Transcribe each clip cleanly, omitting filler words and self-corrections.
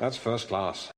That's first class.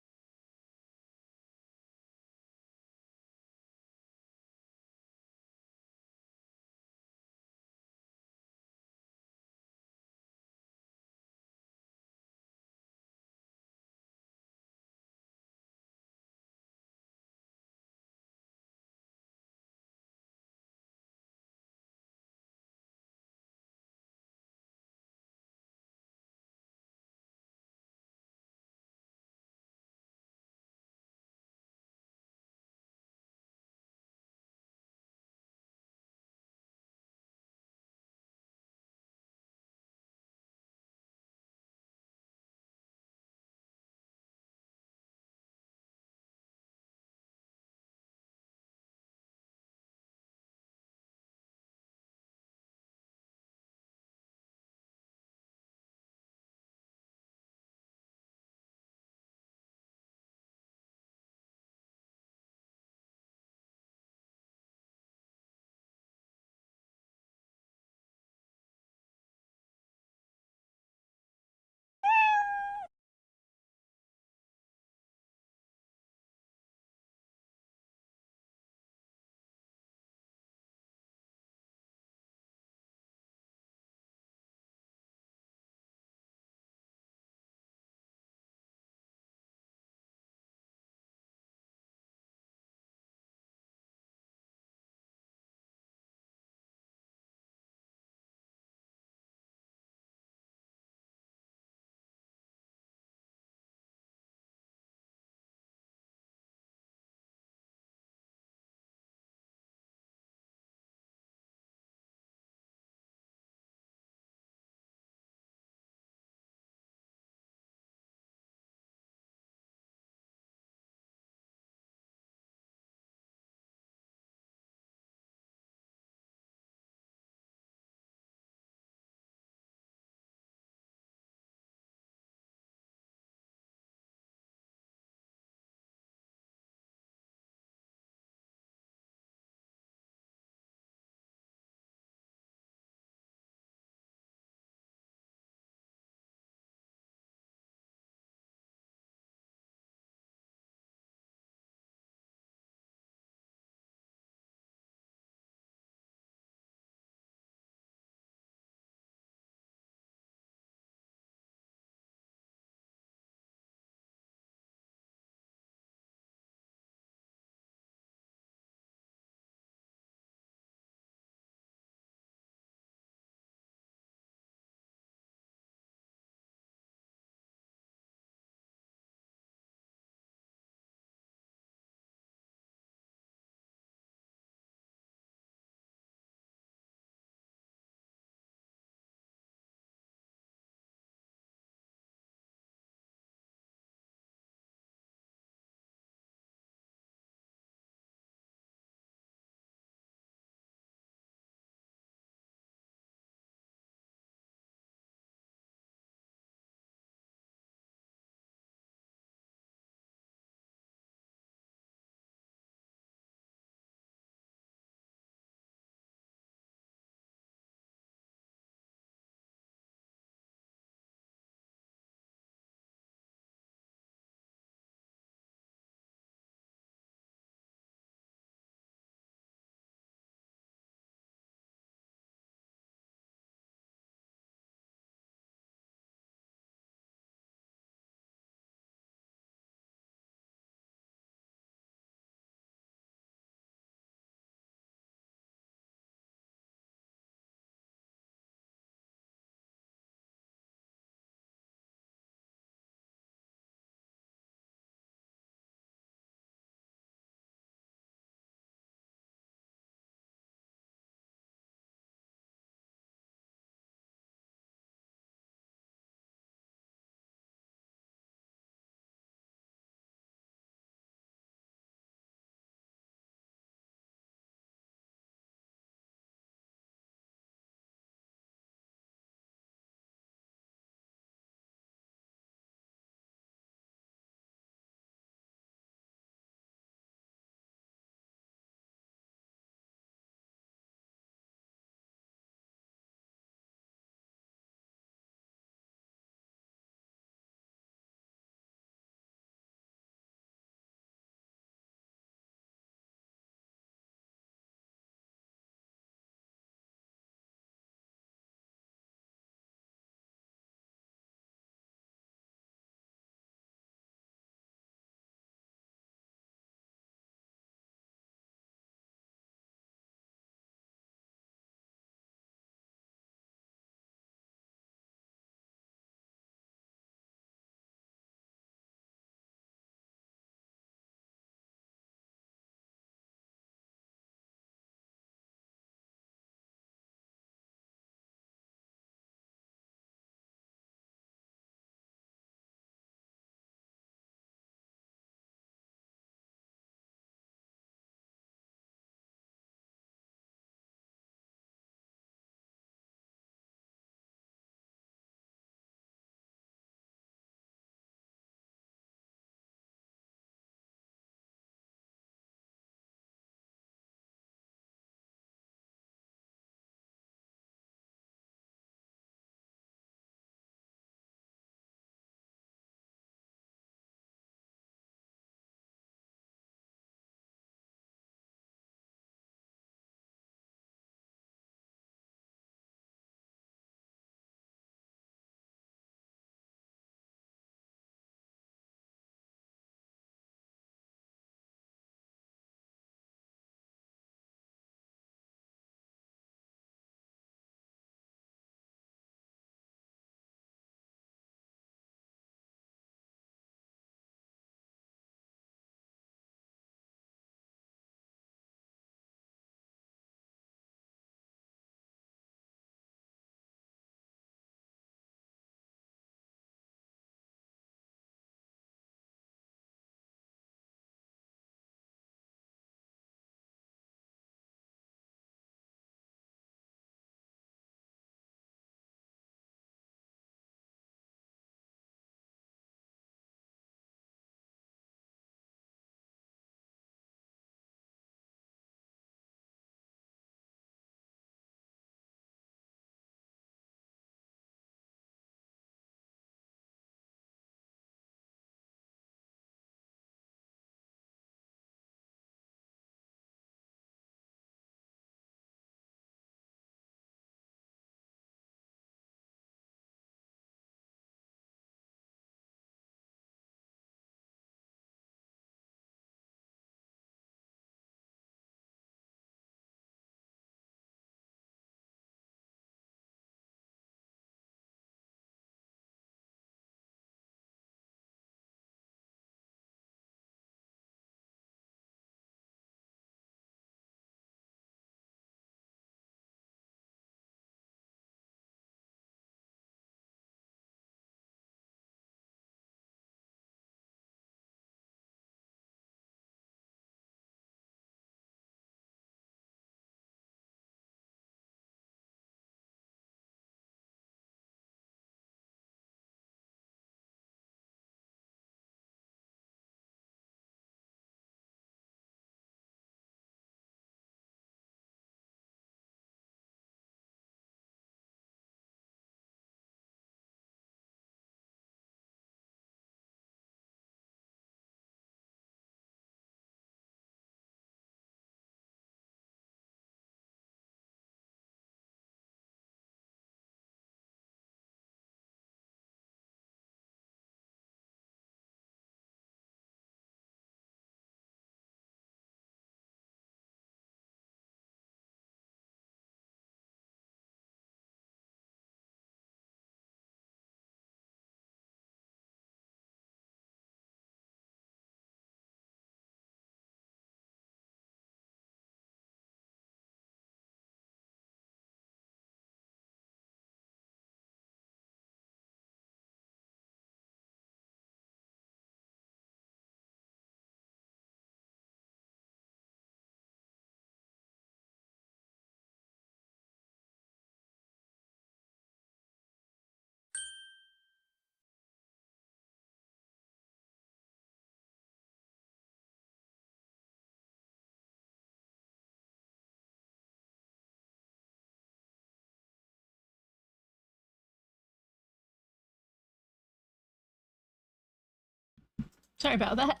Sorry about that.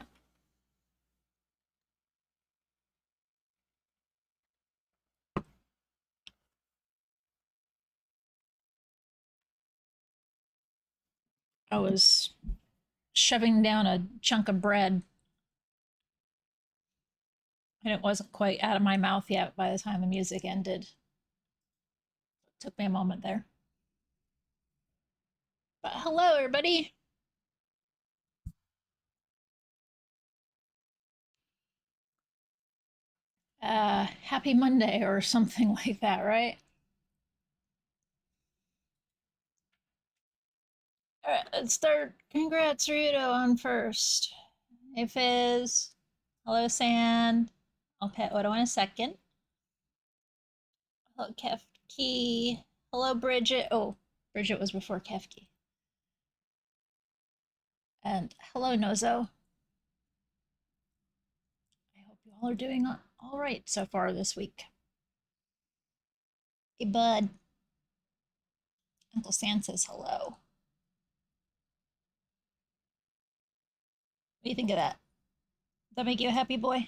I was shoving down a chunk of bread and it wasn't quite out of my mouth yet by the time the music ended. It took me a moment there. But hello, everybody. Happy Monday or something like that, right? All right, let's start. Congrats, Rito, on first. Hey, Fizz. Hello, Sand. I'll pet Odo in a second. Hello, Kefki. Hello, Bridget. Oh, Bridget was before Kefki. And hello, Nozo. I hope you all are doing all right so far this week. Hey, bud. Uncle Sam says hello. What do you think of that? Does that make you a happy boy?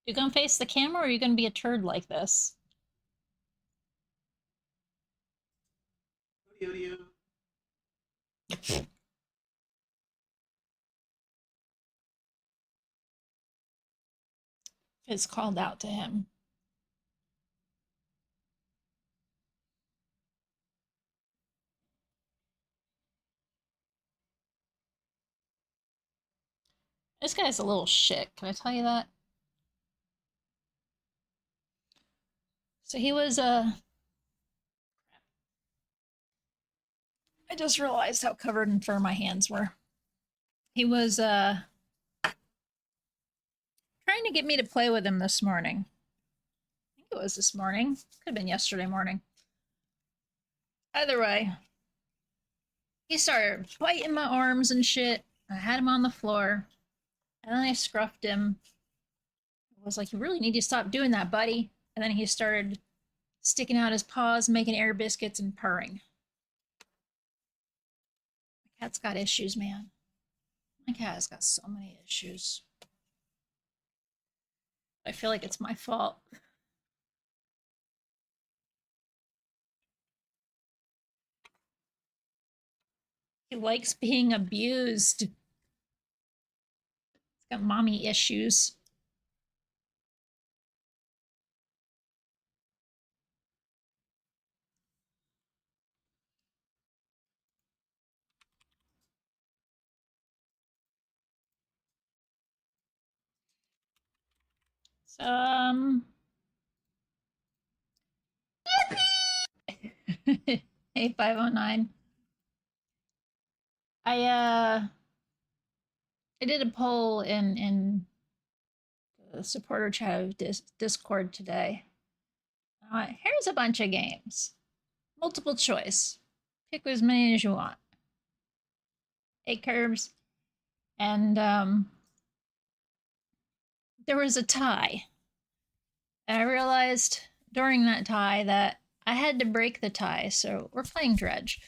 You gonna face the camera or are you gonna be a turd like this? Fizz called out to him. This guy's a little shit, can I tell you that? So he was, I just realized how covered in fur my hands were. He was, trying to get me to play with him this morning. I think it was this morning. Could have been yesterday morning. Either way, he started biting my arms and shit. I had him on the floor, and then I scruffed him. I was like, you really need to stop doing that, buddy. And then he started sticking out his paws, making air biscuits, and purring. My cat's got issues, man. My cat has got so many issues. I feel like it's my fault. He likes being abused. He's got mommy issues. So, 8509. I did a poll in the supporter chat of Discord today. Here's a bunch of games. Multiple choice. Pick as many as you want. 8 curves. And there was a tie. And I realized during that tie that I had to break the tie, so we're playing Dredge.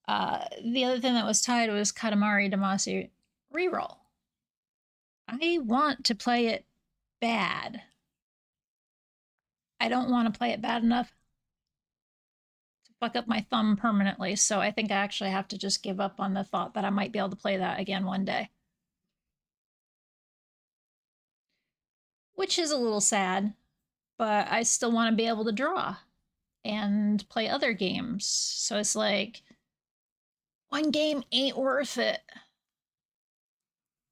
The other thing that was tied was Katamari Damacy reroll. I want to play it bad. I don't want to play it bad enough to fuck up my thumb permanently, so I think I actually have to just give up on the thought that I might be able to play that again one day. Which is a little sad, but I still want to be able to draw and play other games. So it's like, one game ain't worth it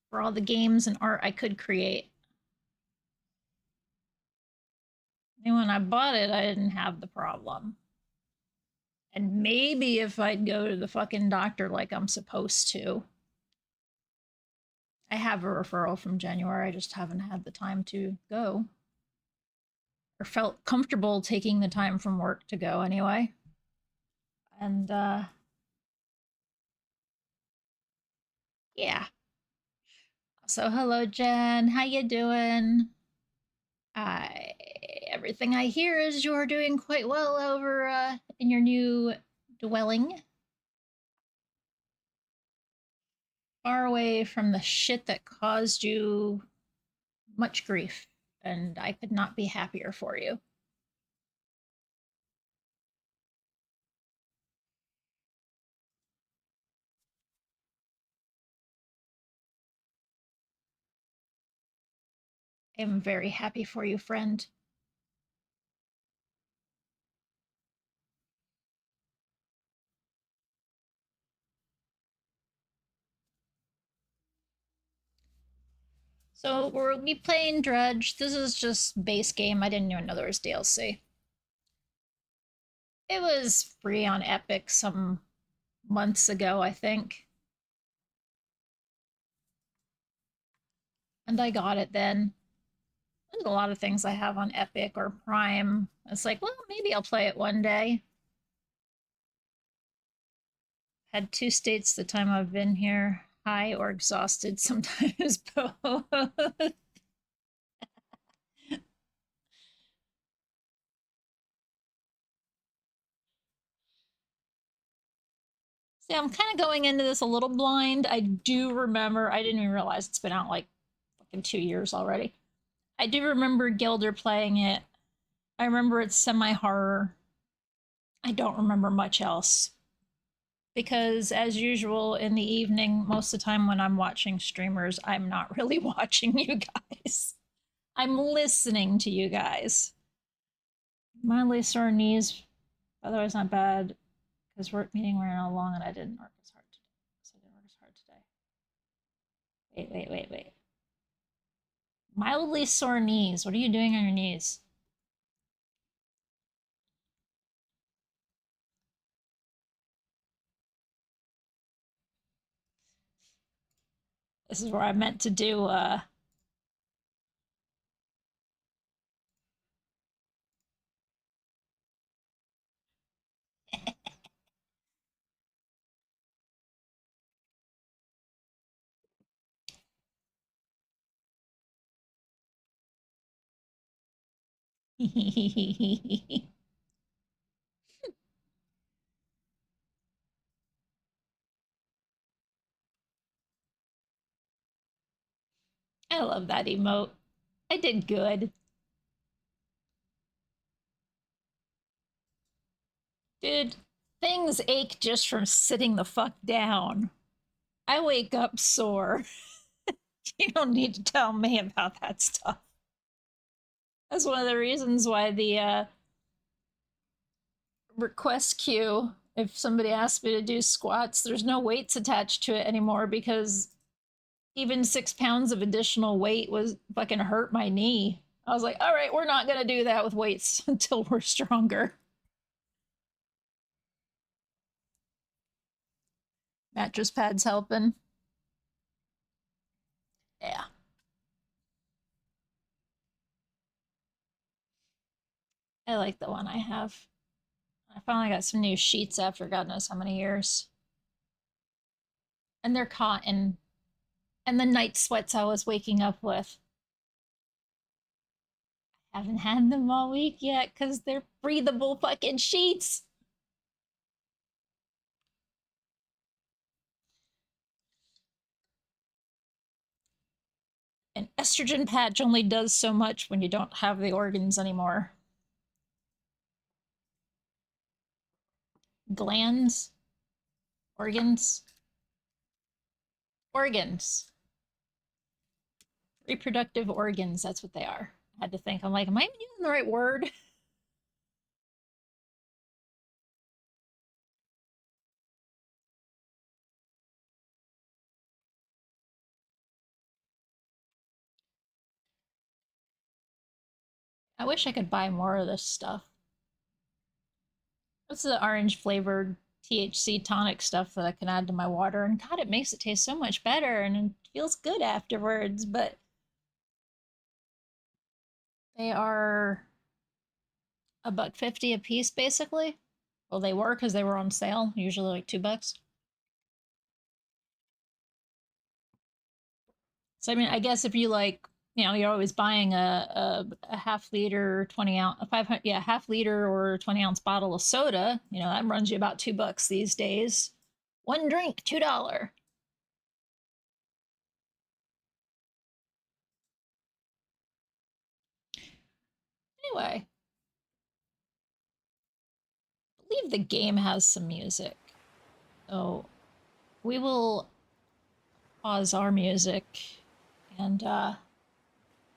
for all the games and art I could create. And when I bought it, I didn't have the problem. And maybe if I'd go to the fucking doctor like I'm supposed to. I have a referral from January, I just haven't had the time to go. Or felt comfortable taking the time from work to go anyway. And Yeah. So hello, Jen. How you doing? I Everything I hear is you're doing quite well over in your new dwelling, far away from the shit that caused you much grief, and I could not be happier for you. I am very happy for you, friend. So we'll be playing Dredge. This is just base game. I didn't even know there was DLC. It was free on Epic some months ago, I think, and I got it then. There's a lot of things I have on Epic or Prime. It's like, well, maybe I'll play it one day. Had two states the time I've been here, high or exhausted, sometimes both. See, I'm kind of going into this a little blind. I do remember, I didn't even realize it's been out like fucking 2 years already. I do remember Gilder playing it. I remember it's semi horror. I don't remember much else. Because, as usual, in the evening, most of the time when I'm watching streamers, I'm not really watching you guys. I'm listening to you guys. Mildly sore knees, otherwise not bad, because work meeting ran all long and I didn't work as hard today. So I didn't work as hard today. Wait. Mildly sore knees. What are you doing on your knees? This is where I meant to do I love that emote. I did good. Dude, things ache just from sitting the fuck down. I wake up sore. You don't need to tell me about that stuff. That's one of the reasons why the request queue, if somebody asks me to do squats, there's no weights attached to it anymore because even 6 pounds of additional weight was fucking hurt my knee. I was like, all right, we're not going to do that with weights until we're stronger. Mattress pads helping. Yeah. I like the one I have. I finally got some new sheets after God knows how many years. And they're cotton. And the night sweats I was waking up with. I haven't had them all week yet because they're breathable fucking sheets. An estrogen patch only does so much when you don't have the organs anymore. Glands? Organs? Organs. Reproductive organs, that's what they are. I had to think. I'm like, am I even using the right word? I wish I could buy more of this stuff. What's the orange flavored THC tonic stuff that I can add to my water? And God, it makes it taste so much better and it feels good afterwards. But they are $1.50 a piece, basically. Well, they were because they were on sale, usually like $2. So I mean, I guess if you like, you're always buying a half liter, 20 ounce, a 500, yeah, half liter or 20 ounce bottle of soda, that runs you about $2 these days. One drink, $2. Anyway, I believe the game has some music. So we will pause our music and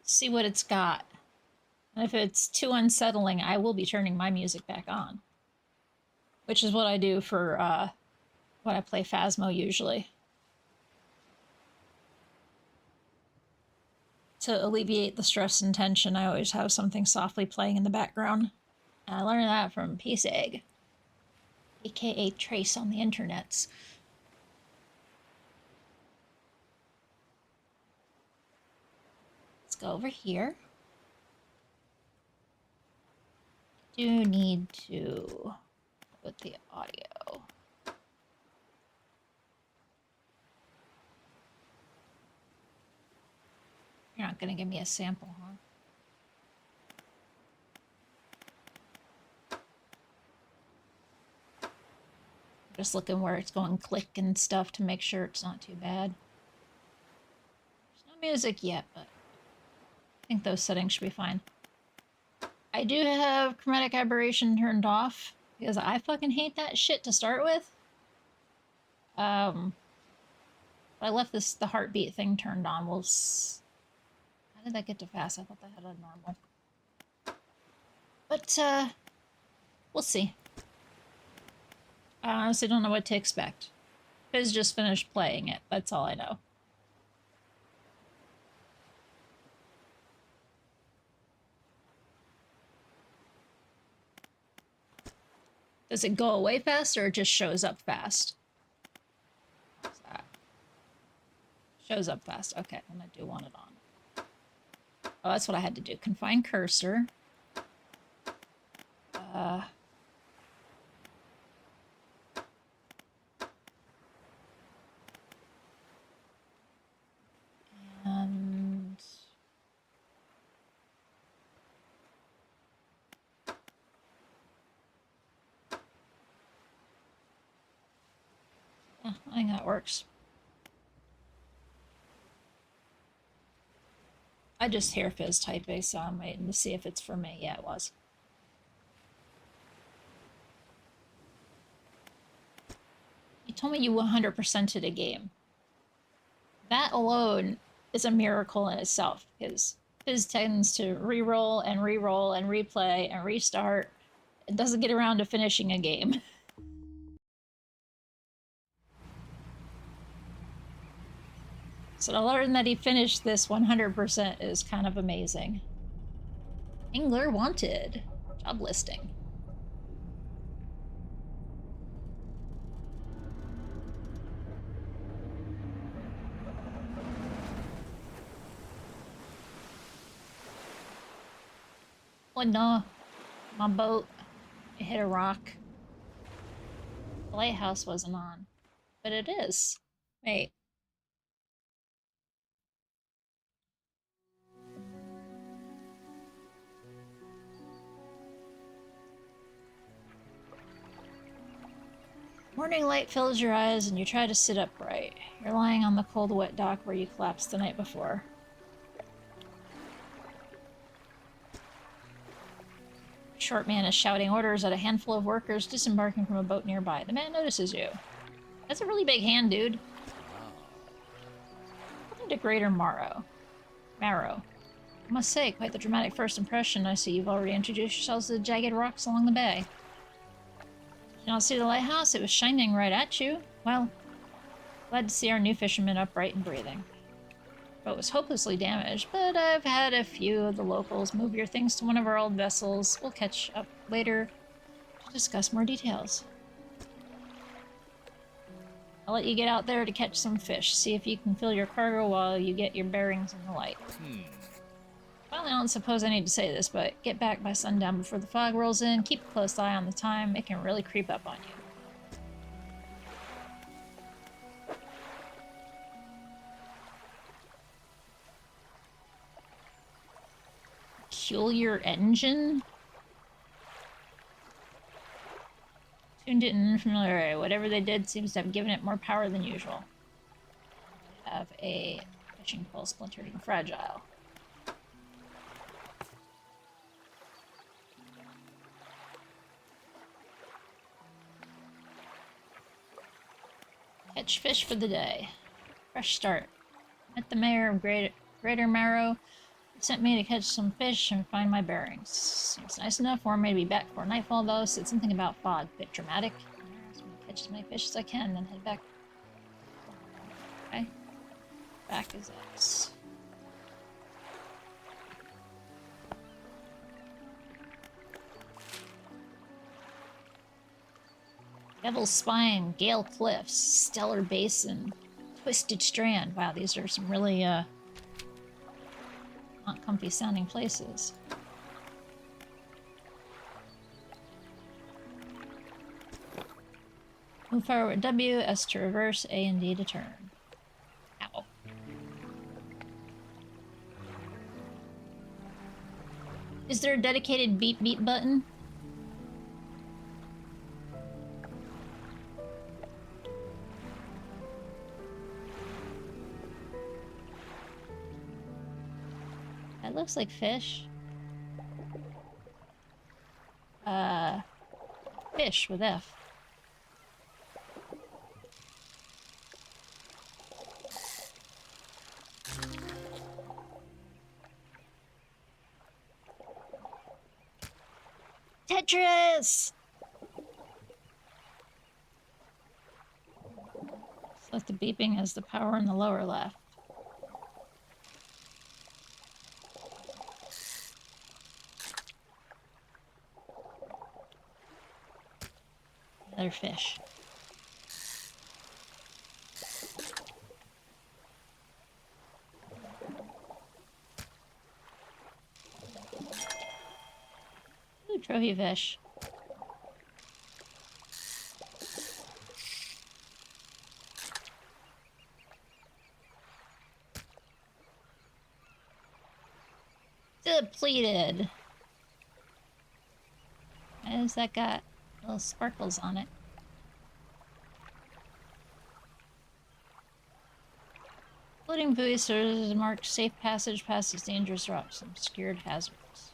see what it's got. And if it's too unsettling, I will be turning my music back on. Which is what I do for when I play Phasmo usually. To alleviate the stress and tension, I always have something softly playing in the background. And I learned that from Peace Egg, aka Trace on the internets. Let's go over here. Do need to put the audio. You're not gonna give me a sample, huh? Just looking where it's going click and stuff to make sure it's not too bad. There's no music yet, but I think those settings should be fine. I do have chromatic aberration turned off because I fucking hate that shit to start with. I left the heartbeat thing turned on. How did that get to fast? I thought that had a normal. But we'll see. I honestly don't know what to expect. Fizz just finished playing it. That's all I know. Does it go away fast or it just shows up fast? What's that? Shows up fast. Okay, then I do want it on. Oh, that's what I had to do. Confine cursor. And yeah, I think that works. I just hear Fizz typing, so I'm waiting to see if it's for me. Yeah, it was. You told me you 100%ed a game. That alone is a miracle in itself, because Fizz tends to re-roll and re-roll and replay and restart. It doesn't get around to finishing a game. So to learn that he finished this 100% is kind of amazing. Angler wanted. Job listing. Oh no, my boat, it hit a rock. The lighthouse wasn't on, but it is. Wait. Morning light fills your eyes and you try to sit upright. You're lying on the cold, wet dock where you collapsed the night before. A short man is shouting orders at a handful of workers disembarking from a boat nearby. The man notices you. That's a really big hand, dude. Welcome to Greater Marrow. I must say, quite the dramatic first impression. I see you've already introduced yourselves to the jagged rocks along the bay. Did you not see the lighthouse? It was shining right at you. Well, glad to see our new fisherman upright and breathing. Boat was hopelessly damaged, but I've had a few of the locals move your things to one of our old vessels. We'll catch up later to discuss more details. I'll let you get out there to catch some fish. See if you can fill your cargo while you get your bearings in the light. Well, I don't suppose I need to say this, but get back by sundown before the fog rolls in. Keep a close eye on the time. It can really creep up on you. peculiar engine. Tuned it in an unfamiliar area. Whatever they did seems to have given it more power than usual. Have a fishing pole splintered and fragile. Catch fish for the day. Fresh start. Met the mayor of Greater Marrow. He sent me to catch some fish and find my bearings. Seems nice enough for me to be back before nightfall, though. Said something about fog. Bit dramatic. Asked me to catch as many fish as I can, then head back. Okay. Back is X. Devil's Spine, Gale Cliffs, Stellar Basin, Twisted Strand. Wow, these are some really, not comfy sounding places. Move forward W, S to reverse, A and D to turn. Ow. Is there a dedicated beep beep button? That looks like fish. Fish with F. Tetris! Select the beeping as the power in the lower left. Another fish. Ooh, trophy fish. Depleted. Why has that got little sparkles on it? Floating buoy serves as a marked safe passage past these dangerous rocks and obscured hazards.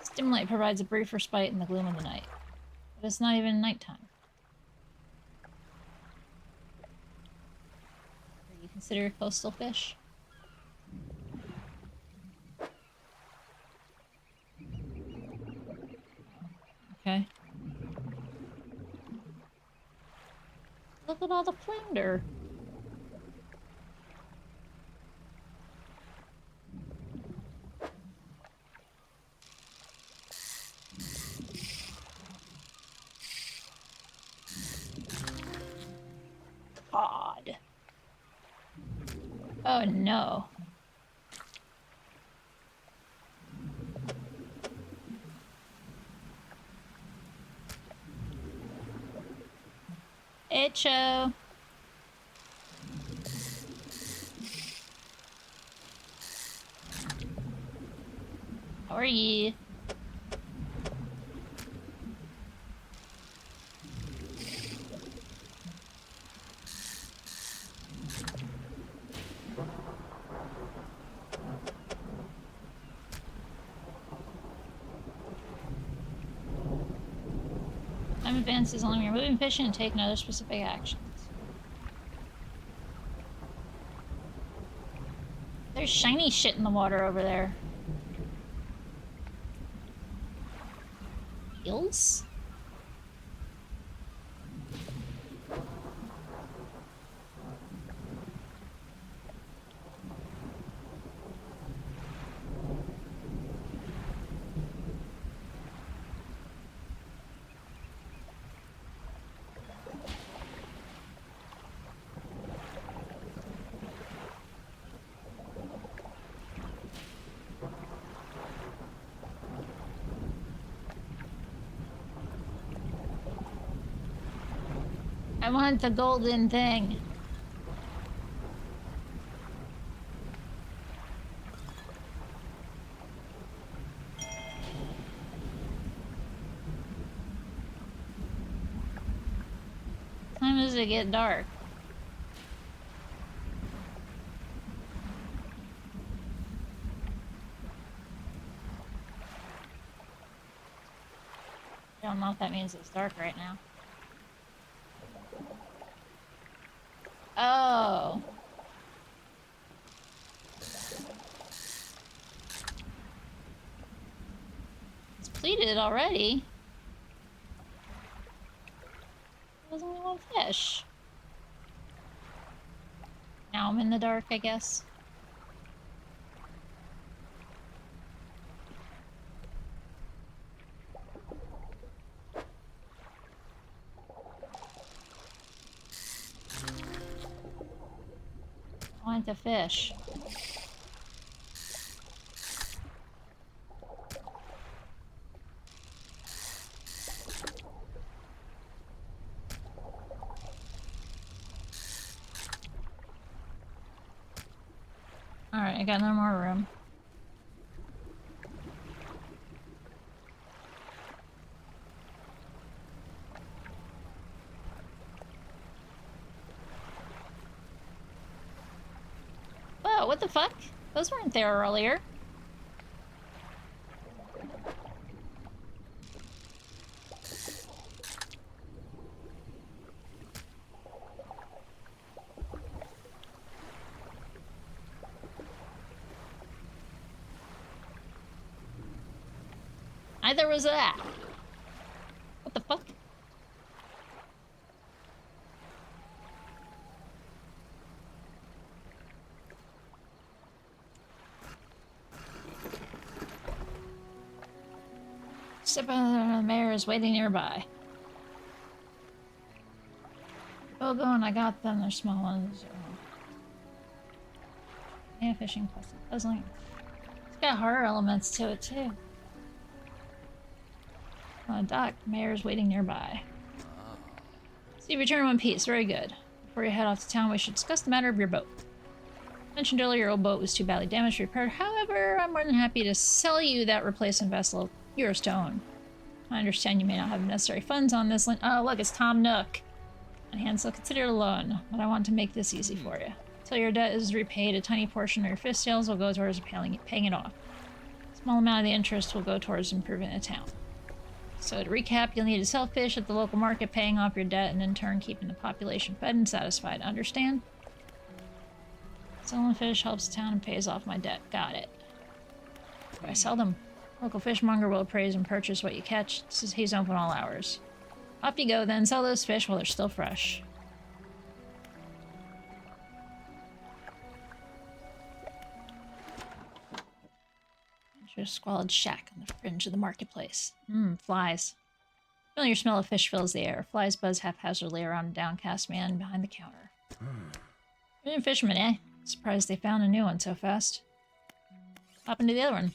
Stimulate provides a brief respite in the gloom of the night. But it's not even nighttime. Do you consider coastal fish? Okay. Look at all the plunder. Odd. Oh no. Echo. How are you? Time advances along your moving fish and take other specific actions. There's shiny shit in the water over there. Eels? I want the golden thing. does it get dark? I don't know if that means it's dark right now. Oh. It's pleated already. There's only one fish. Now I'm in the dark, I guess. I want to fish. Alright, I got no more room. Whoa, what the fuck? Those weren't there earlier. Neither was that. What the fuck? Step on the mayor is waiting nearby. Oh, go and I got them. They're small ones. Yeah, fishing puzzling. It's got horror elements to it too. Doc, mayor's waiting nearby. So you return in one piece. Very good. Before you head off to town, we should discuss the matter of your boat. Mentioned earlier, your old boat was too badly damaged to repair. However, I'm more than happy to sell you that replacement vessel, yours to own. I understand you may not have the necessary funds on this. Oh, look, it's Tom Nook. On hand, so consider it a loan, but I want to make this easy for you. Until your debt is repaid, a tiny portion of your fish sales will go towards paying it off. A small amount of the interest will go towards improving the town. So to recap, you'll need to sell fish at the local market, paying off your debt, and in turn keeping the population fed and satisfied. Understand? Selling fish helps the town and pays off my debt. Got it. Do I sell them? Local fishmonger will appraise and purchase what you catch. He's open all hours. Off you go then. Sell those fish while they're still fresh. Enter a squalid shack on the fringe of the marketplace. Flies. Familiar smell of fish fills the air. Flies buzz haphazardly around a downcast man behind the counter. You're a fisherman, eh? Surprised they found a new one so fast. Hop into the other one.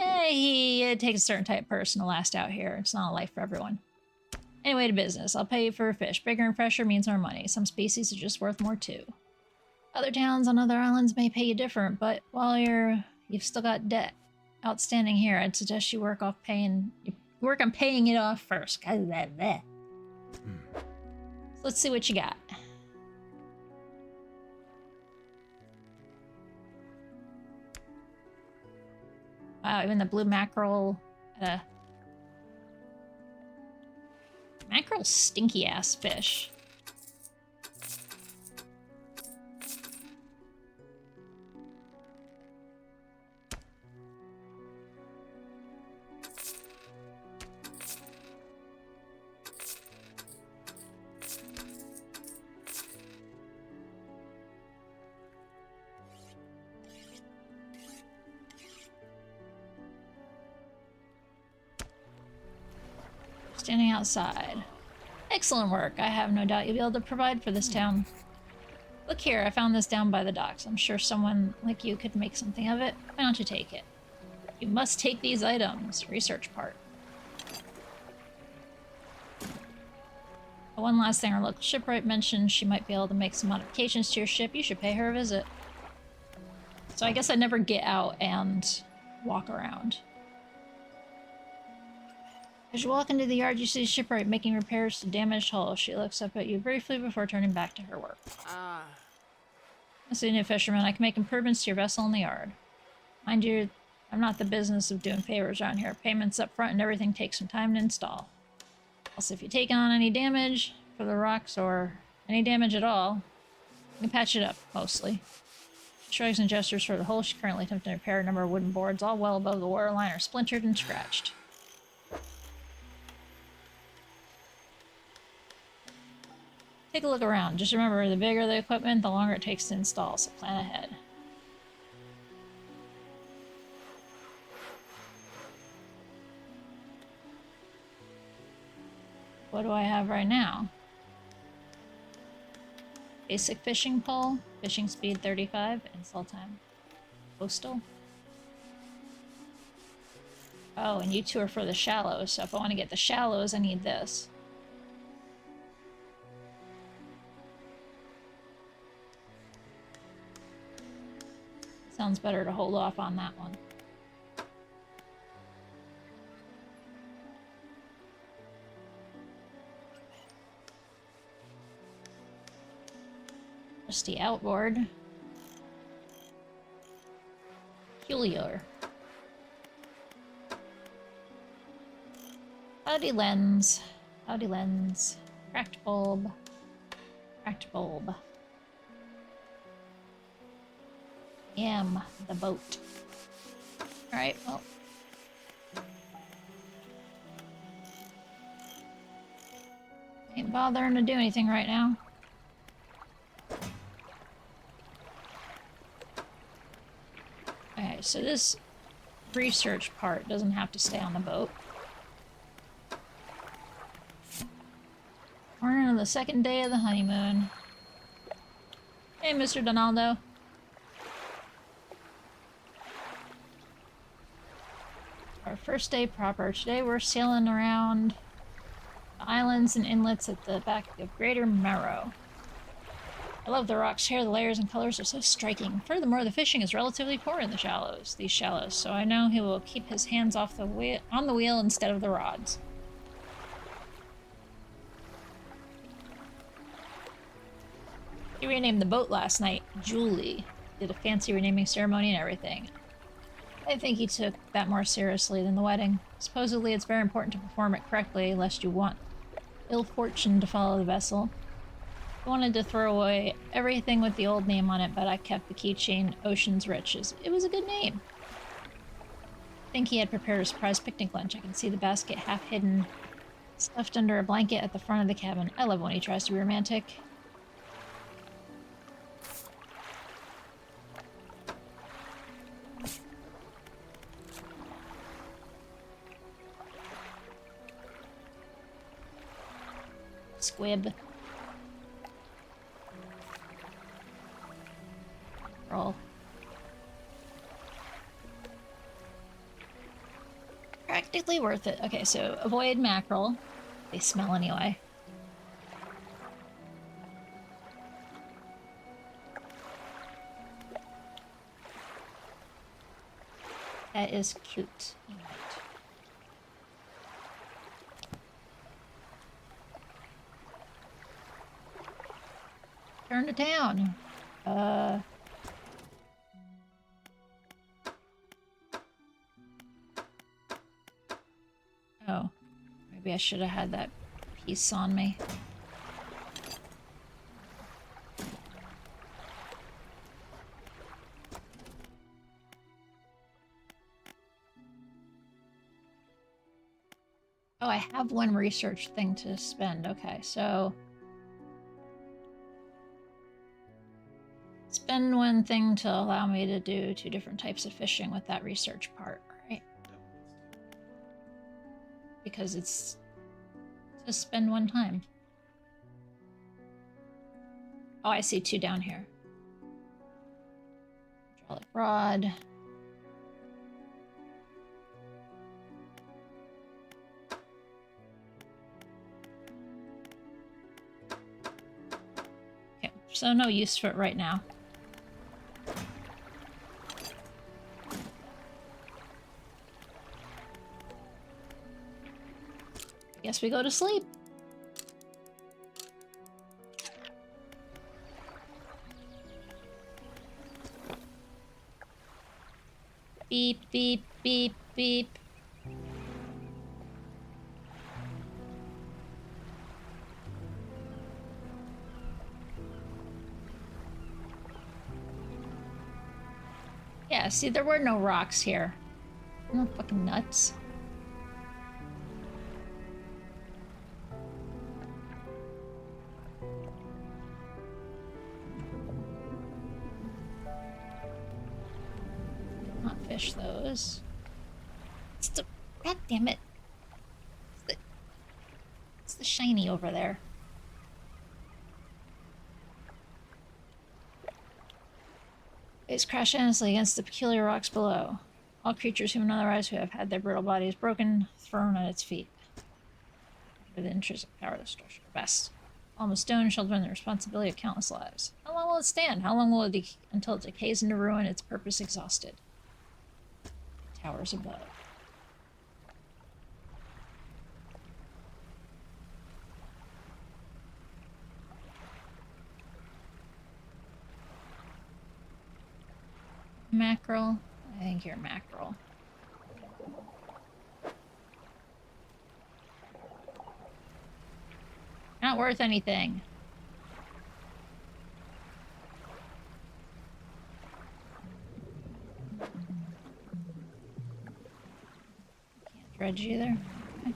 It takes a certain type of person to last out here. It's not a life for everyone. Anyway, to business. I'll pay you for a fish. Bigger and fresher means more money. Some species are just worth more too. Other towns on other islands may pay you different, but while you've still got debt outstanding here, I'd suggest you work on paying it off first. So let's see what you got. Wow, even the blue mackerel. Mackerel stinky ass fish. Standing outside. Excellent work. I have no doubt you'll be able to provide for this town. Look here, I found this down by the docks. I'm sure someone like you could make something of it. Why don't you take it? You must take these items. Research part. One last thing, our local shipwright mentioned she might be able to make some modifications to your ship. You should pay her a visit. So I guess I never get out and walk around. As you walk into the yard, you see a shipwright making repairs to damaged hull. She looks up at you briefly before turning back to her work. Ah. As a new fisherman, I can make improvements to your vessel in the yard. Mind you, I'm not the business of doing favors around here. Payments up front and everything takes some time to install. Also, if you take on any damage for the rocks or any damage at all, you can patch it up, mostly. Shrugs and gestures for the hull. She currently attempting to repair a number of wooden boards, all well above the waterline, are splintered and scratched. Take a look around. Just remember, the bigger the equipment, the longer it takes to install, so plan ahead. What do I have right now? Basic fishing pole, fishing speed 35, install time. Coastal. Oh, and you two are for the shallows, so if I want to get the shallows, I need this. Sounds better to hold off on that one. Rusty outboard. Peculiar. Cloudy lens. Cloudy lens. Cracked bulb. Cracked bulb. Yam, the boat. Alright, well. Ain't bothering to do anything right now. Okay, so this research part doesn't have to stay on the boat. Morning of the second day of the honeymoon. Hey, Mr. Donaldo. Our first day proper. Today we're sailing around the islands and inlets at the back of Greater Marrow. I love the rocks here. The layers and colors are so striking. Furthermore, the fishing is relatively poor in these shallows, so I know he will keep his hands off the on the wheel instead of the rods. He renamed the boat last night Julie. Did a fancy renaming ceremony and everything. I think he took that more seriously than the wedding. Supposedly it's very important to perform it correctly, lest you want ill fortune to follow the vessel. I wanted to throw away everything with the old name on it, but I kept the keychain Ocean's Riches. It was a good name. I think he had prepared a surprise picnic lunch. I can see the basket half hidden, stuffed under a blanket at the front of the cabin. I love when he tries to be romantic. Squib. Roll. Practically worth it. Okay, so avoid mackerel. They smell anyway. That is cute. Turn to town. Oh. Maybe I should have had that piece on me. Oh, I have one research thing to spend. Okay, so... spend one thing to allow me to do 2 different types of fishing with that research part, right? Because it's just spend 1 time. Oh, I see 2 down here. Hydraulic rod. Okay, so no use for it right now. Guess we go to sleep. Beep, beep, beep, beep. Yeah, see, there were no rocks here. I'm not fucking nuts. Not fish those. It's the... God damn it. It's the shiny over there. Waves crash endlessly against the peculiar rocks below. All creatures, human and otherwise, who have had their brittle bodies broken, thrown at its feet. For the intrinsic power of the structure. Best. Almost stone, shouldering the responsibility of countless lives. How long will it stand? How long will it until it decays into ruin, its purpose exhausted? Towers above. Mackerel? I think you're mackerel. Not worth anything. Can't dredge either. Okay.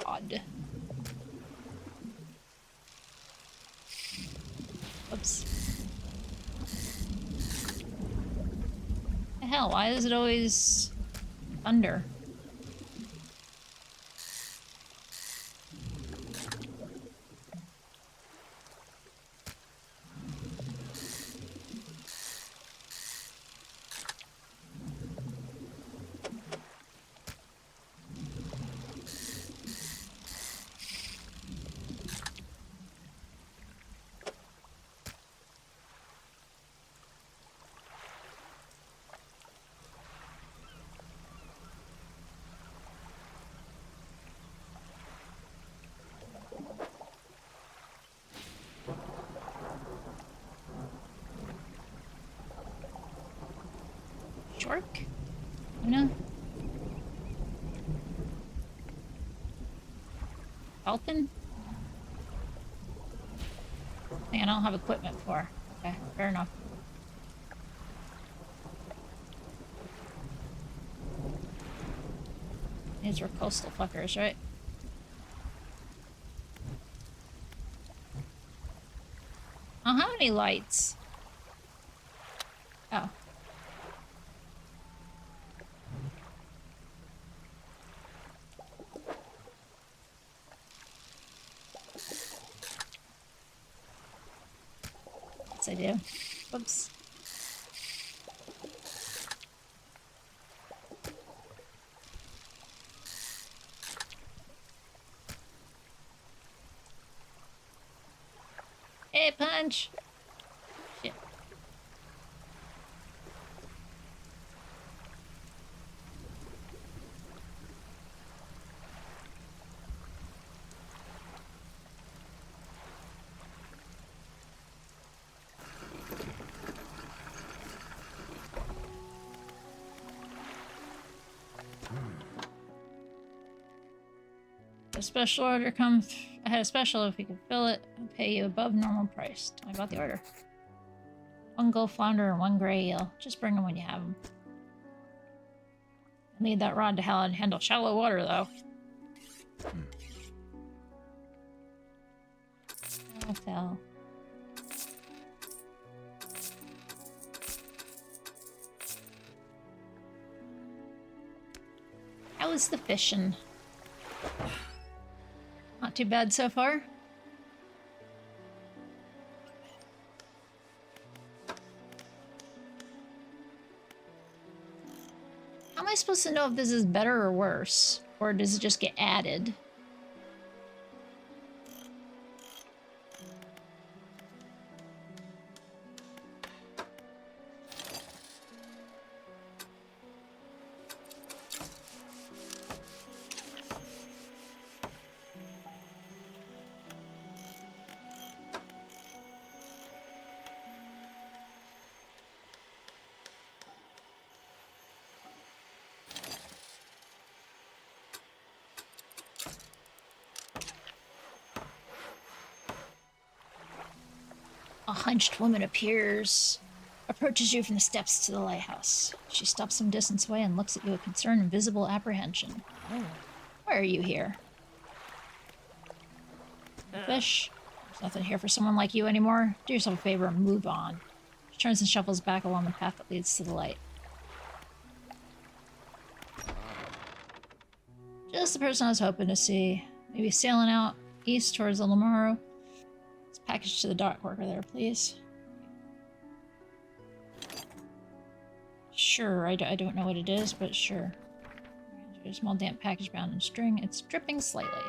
Odd. Oops. The hell, why is it always thunder? Shark? No. Falcon? Thing I don't have equipment for. Okay, fair enough. These were coastal fuckers, right? I don't have any lights. Oh. Yes, I do. Whoops. Hey, punch! Shit. A special order comes. I had a special. If we could fill it, I'll pay you above normal price. Tell me about the order. 1 gold flounder and 1 gray eel. Just bring them when you have them. I need that rod to handle shallow water, though. Oh, fell. How is the fishing? Not too bad so far. am I supposed to know if this is better or worse? Or does it just get added? A hunched woman approaches you from the steps to the lighthouse. She stops some distance away and looks at you with concern and visible apprehension. Why are you here? Fish? There's nothing here for someone like you anymore. Do yourself a favor and move on. She turns and shuffles back along the path that leads to the light. Just the person I was hoping to see. Maybe sailing out east towards Little Morrow. This package to the dock worker there, please. Sure, I don't know what it is, but sure. A small damp package bound in string. It's dripping slightly.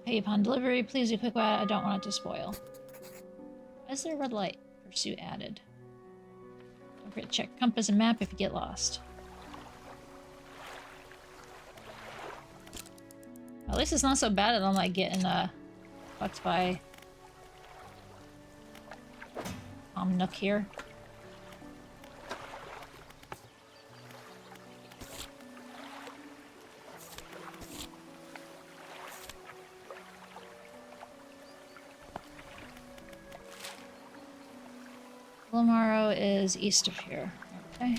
Pay upon delivery. Please be quick about it. I don't want it to spoil. Why is there a red light? Pursuit added. Don't forget to check compass and map if you get lost. At least it's not so bad that I'm like getting fucked by Nook here. Lamaro is east of here. Okay.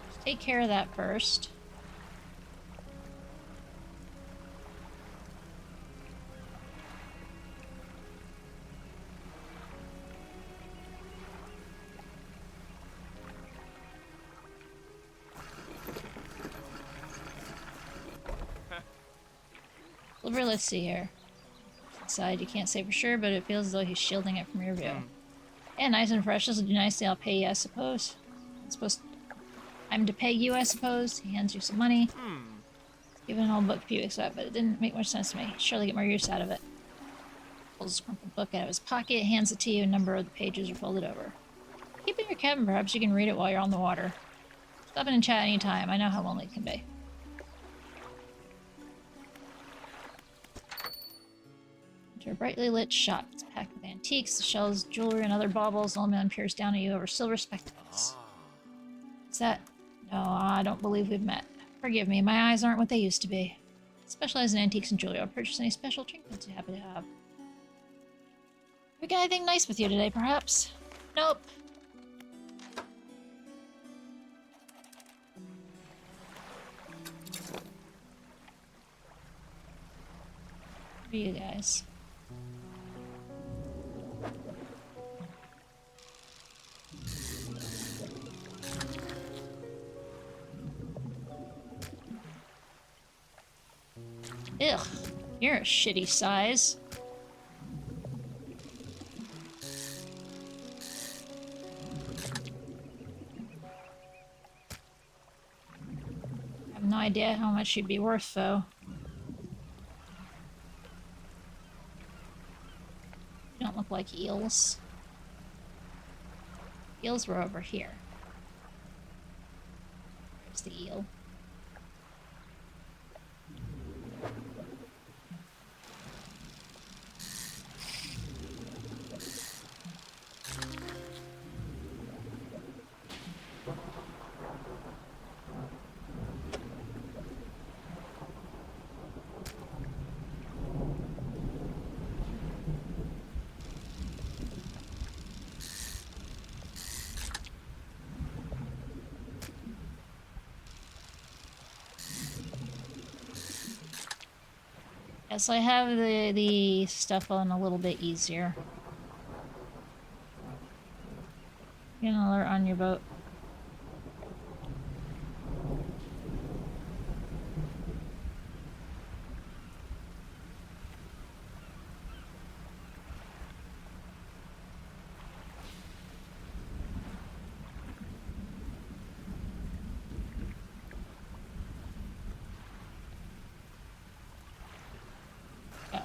Just take care of that first. Let's see here. Inside, you can't say for sure, but it feels as though he's shielding it from your view. Yeah, nice and fresh. This will do nicely. I'll pay you, I suppose. I'm to pay you, I suppose. He hands you some money. Given an old book a few weeks ago, but it didn't make much sense to me. Surely get more use out of it. Pulls a crumpled book out of his pocket, hands it to you. A number of the pages are folded over. Keep it in your cabin. Perhaps you can read it while you're on the water. Stop in and chat anytime. I know how lonely it can be. Enter a brightly lit shop. It's packed with antiques, the shells, jewelry, and other baubles. The old man peers down at you over silver spectacles. Is that? No, I don't believe we've met. Forgive me, my eyes aren't what they used to be. I specialize in antiques and jewelry. I'll purchase any special trinkets you happen to have. We got anything nice with you today, perhaps? Nope. Who are you guys? Ugh, you're a shitty size. I have no idea how much she'd be worth, though. You don't look like eels. Eels were over here. There's the eel. Yes, I have the stuff on a little bit easier. Get an alert on your boat. Yeah.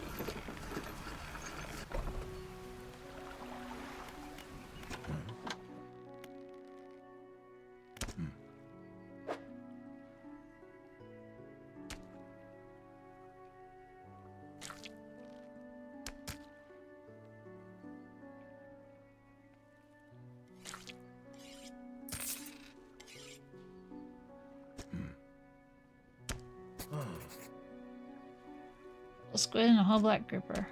A squid and a whole black grouper.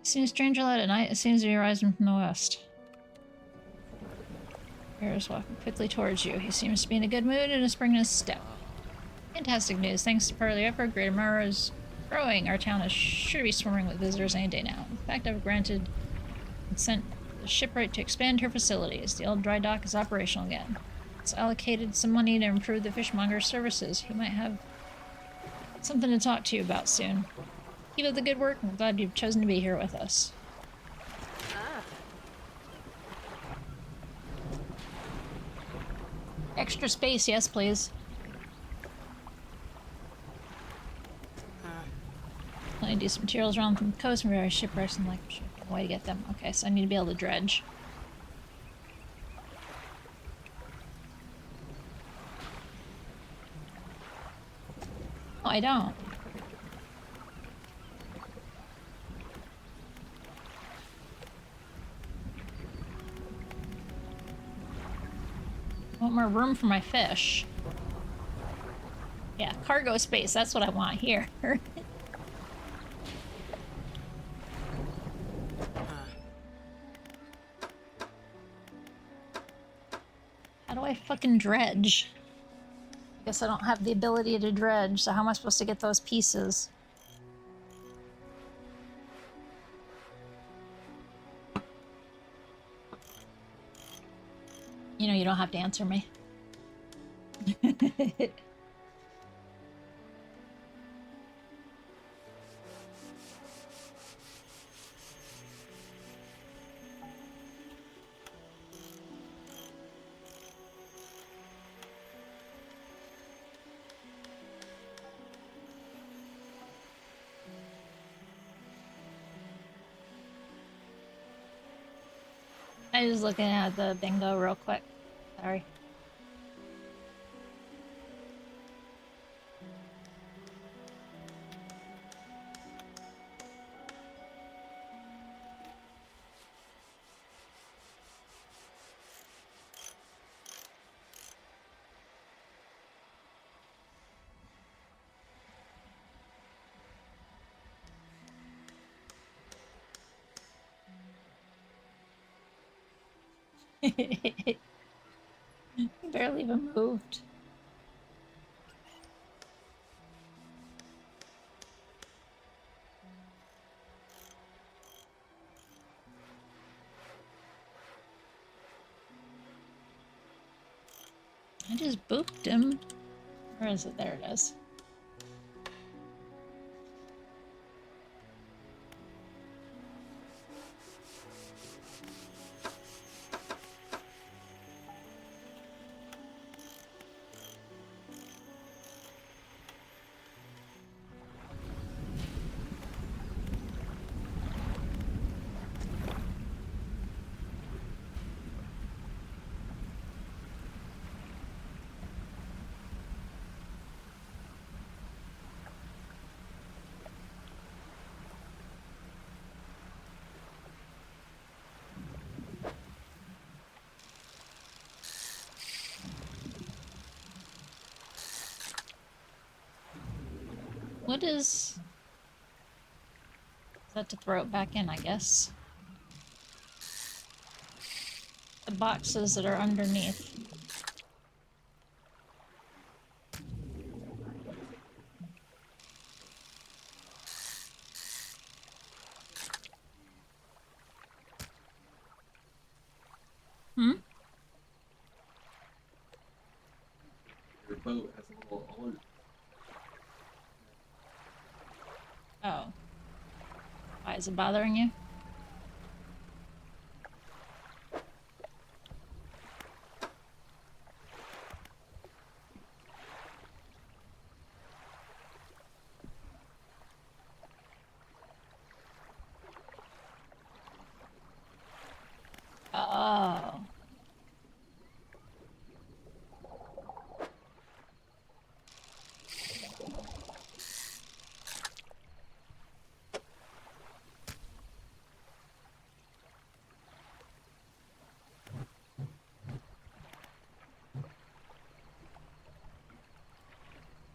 Seen a stranger light at night. It seems to be rising from the west. Bear is walking quickly towards you. He seems to be in a good mood and a spring in his step. Fantastic news. Thanks to part of the effort, Greater Mara is growing. Our town is sure to be swarming with visitors any day now. In fact, I've granted consent to the shipwright to expand her facilities. The old dry dock is operational again. It's allocated some money to improve the fishmonger's services. He might have something to talk to you about soon. Keep up the good work. I'm glad you've chosen to be here with us. Extra space, yes, please. I need to do some materials around from the coast from various shipwrecks and like a way to get them. Okay, so I need to be able to dredge. Oh, I don't. I want more room for my fish. Yeah, cargo space, that's what I want here. How do I fucking dredge? I guess I don't have the ability to dredge, so how am I supposed to get those pieces? You know, you don't have to answer me. I was looking at the bingo real quick. Sorry. Barely even moved. I just booped him. Where is it? There it is. What is that to throw it back in, I guess? the boxes that are underneath. Hmm? Your boat has a little alert. Oh. Why is it bothering you? Oh. I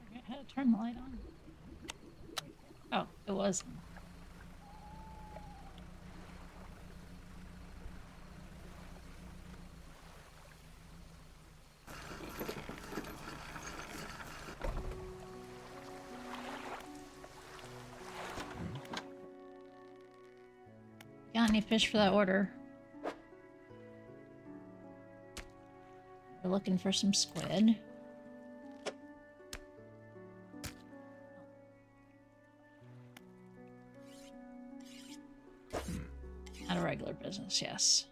forget how to turn the light on. Oh, it was. Got any fish for that order? We're looking for some squid. Not a regular business, yes.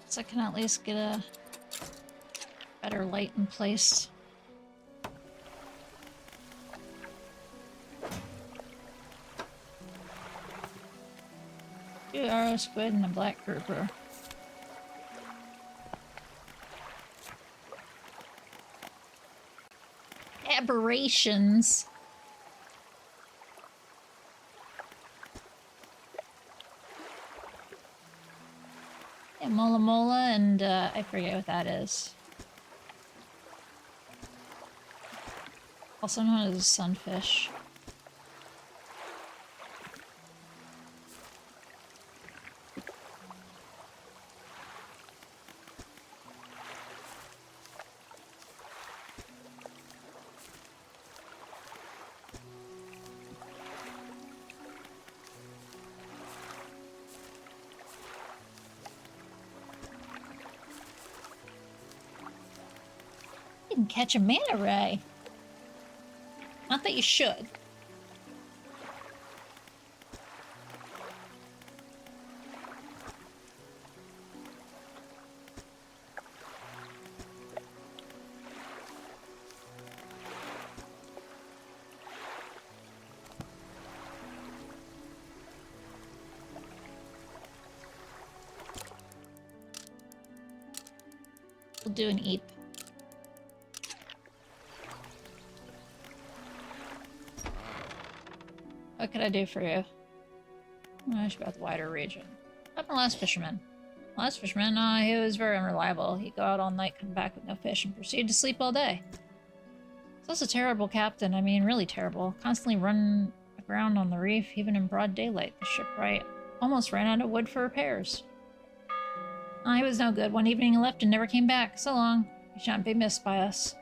So I can at least get a better light in place. 2 arrow squid and a black grouper. Aberrations. Yeah, mola mola and I forget what that is. Also known as sunfish. You can catch a manta ray. Not that you should. We'll do an eep. What could I do for you? Ask about the wider region. What happened to last fisherman? Last fisherman, he was very unreliable. He'd go out all night, come back with no fish, and proceed to sleep all day. He's also a terrible captain. I mean, really terrible. Constantly running aground on the reef, even in broad daylight. The shipwright almost ran out of wood for repairs. He was no good. One evening he left and never came back. So long. He shan't be missed by us.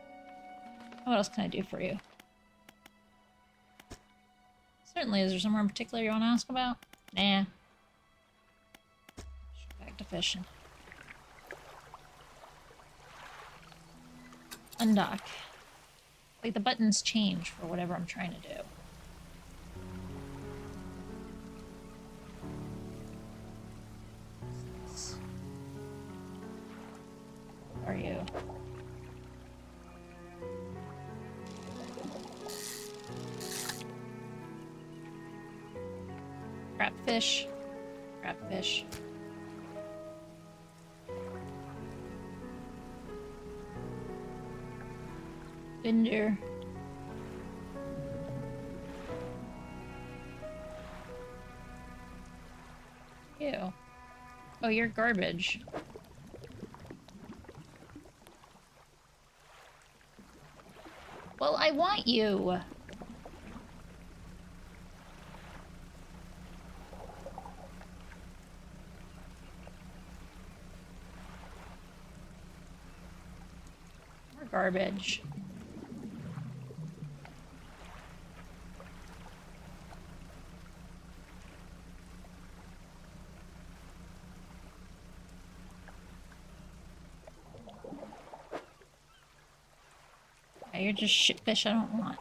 What else can I do for you? Certainly. Is there somewhere in particular you want to ask about? Nah. Back to fishing. Undock. Like the buttons change for whatever I'm trying to do. What are you? Crabfish. Crabfish. Binder. Ew. Oh, you're garbage. Well, I want you. More garbage. Yeah, you're just shitfish I don't want.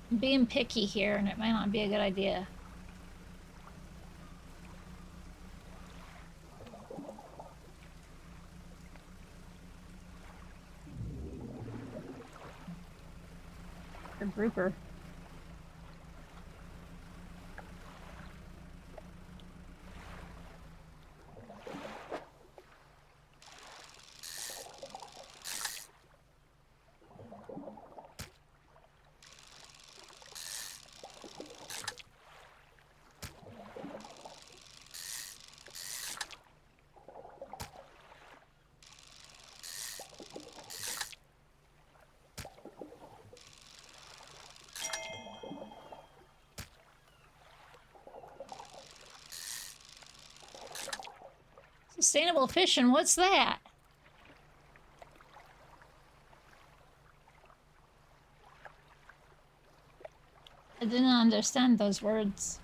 I'm being picky here, and it might not be a good idea. A grouper. Sustainable fishing, what's that? I didn't understand those words.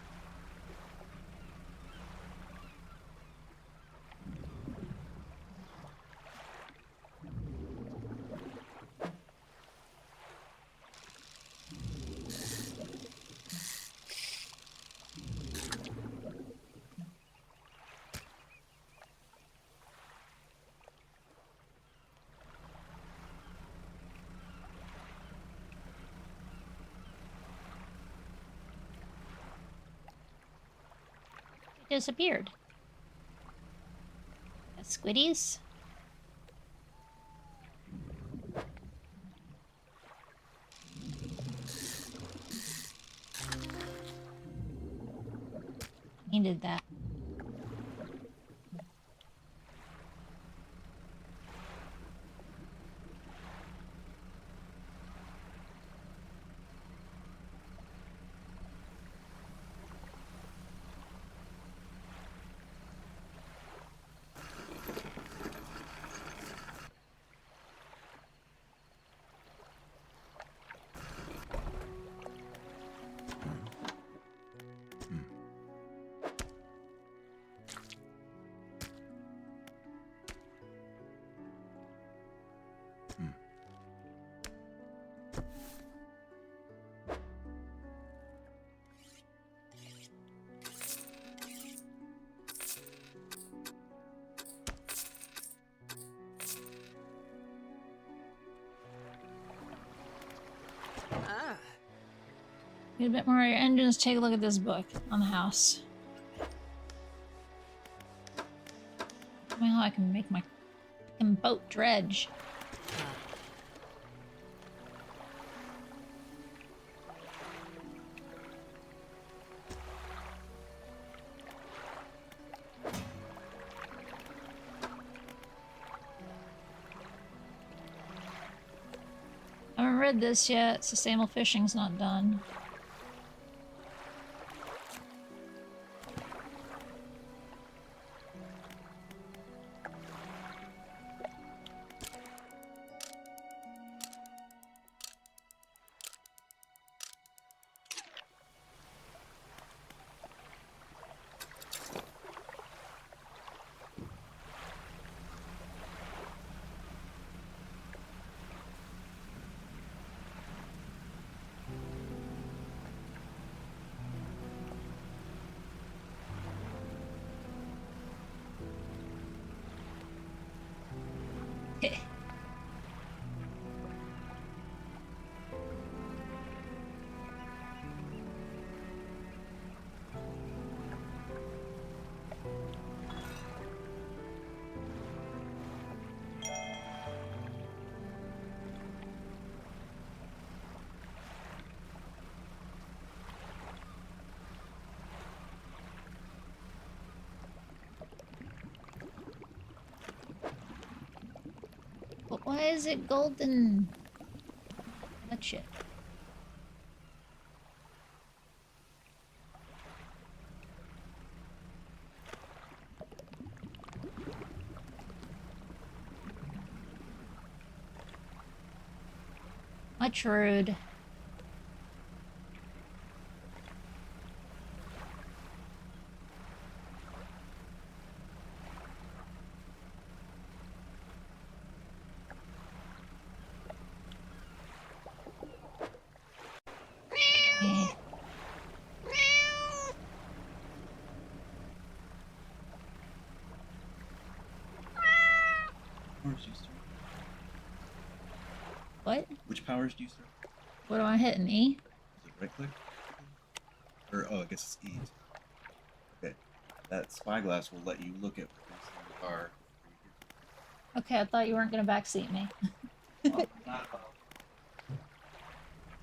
It disappeared. Squiddies? Needed that. Get a bit more of your engines. Take a look at this book on the house. Tell me how I can make my boat dredge. I haven't read this yet. Sustainable fishing's not done. Why is it golden? Touch it. Much rude. Eh. Powers do you start? What? Which powers do you start? What do I hit? An E? Is it right click? Or oh, I guess it's E. Okay. That spyglass will let you look at what's in the car. Okay, I thought you weren't gonna backseat me. Oh, not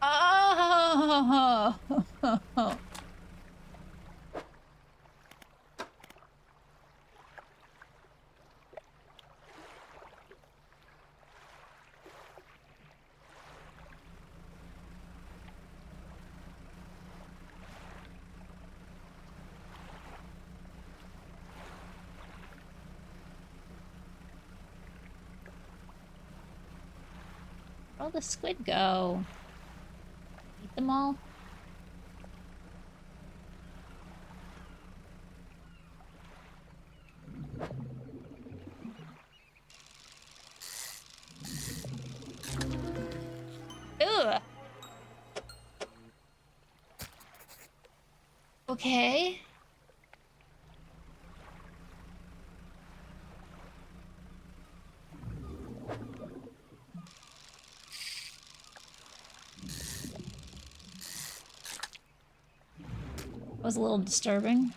Oh! Where'd the squid go? Eat them all? Ugh! Okay. Was a little disturbing.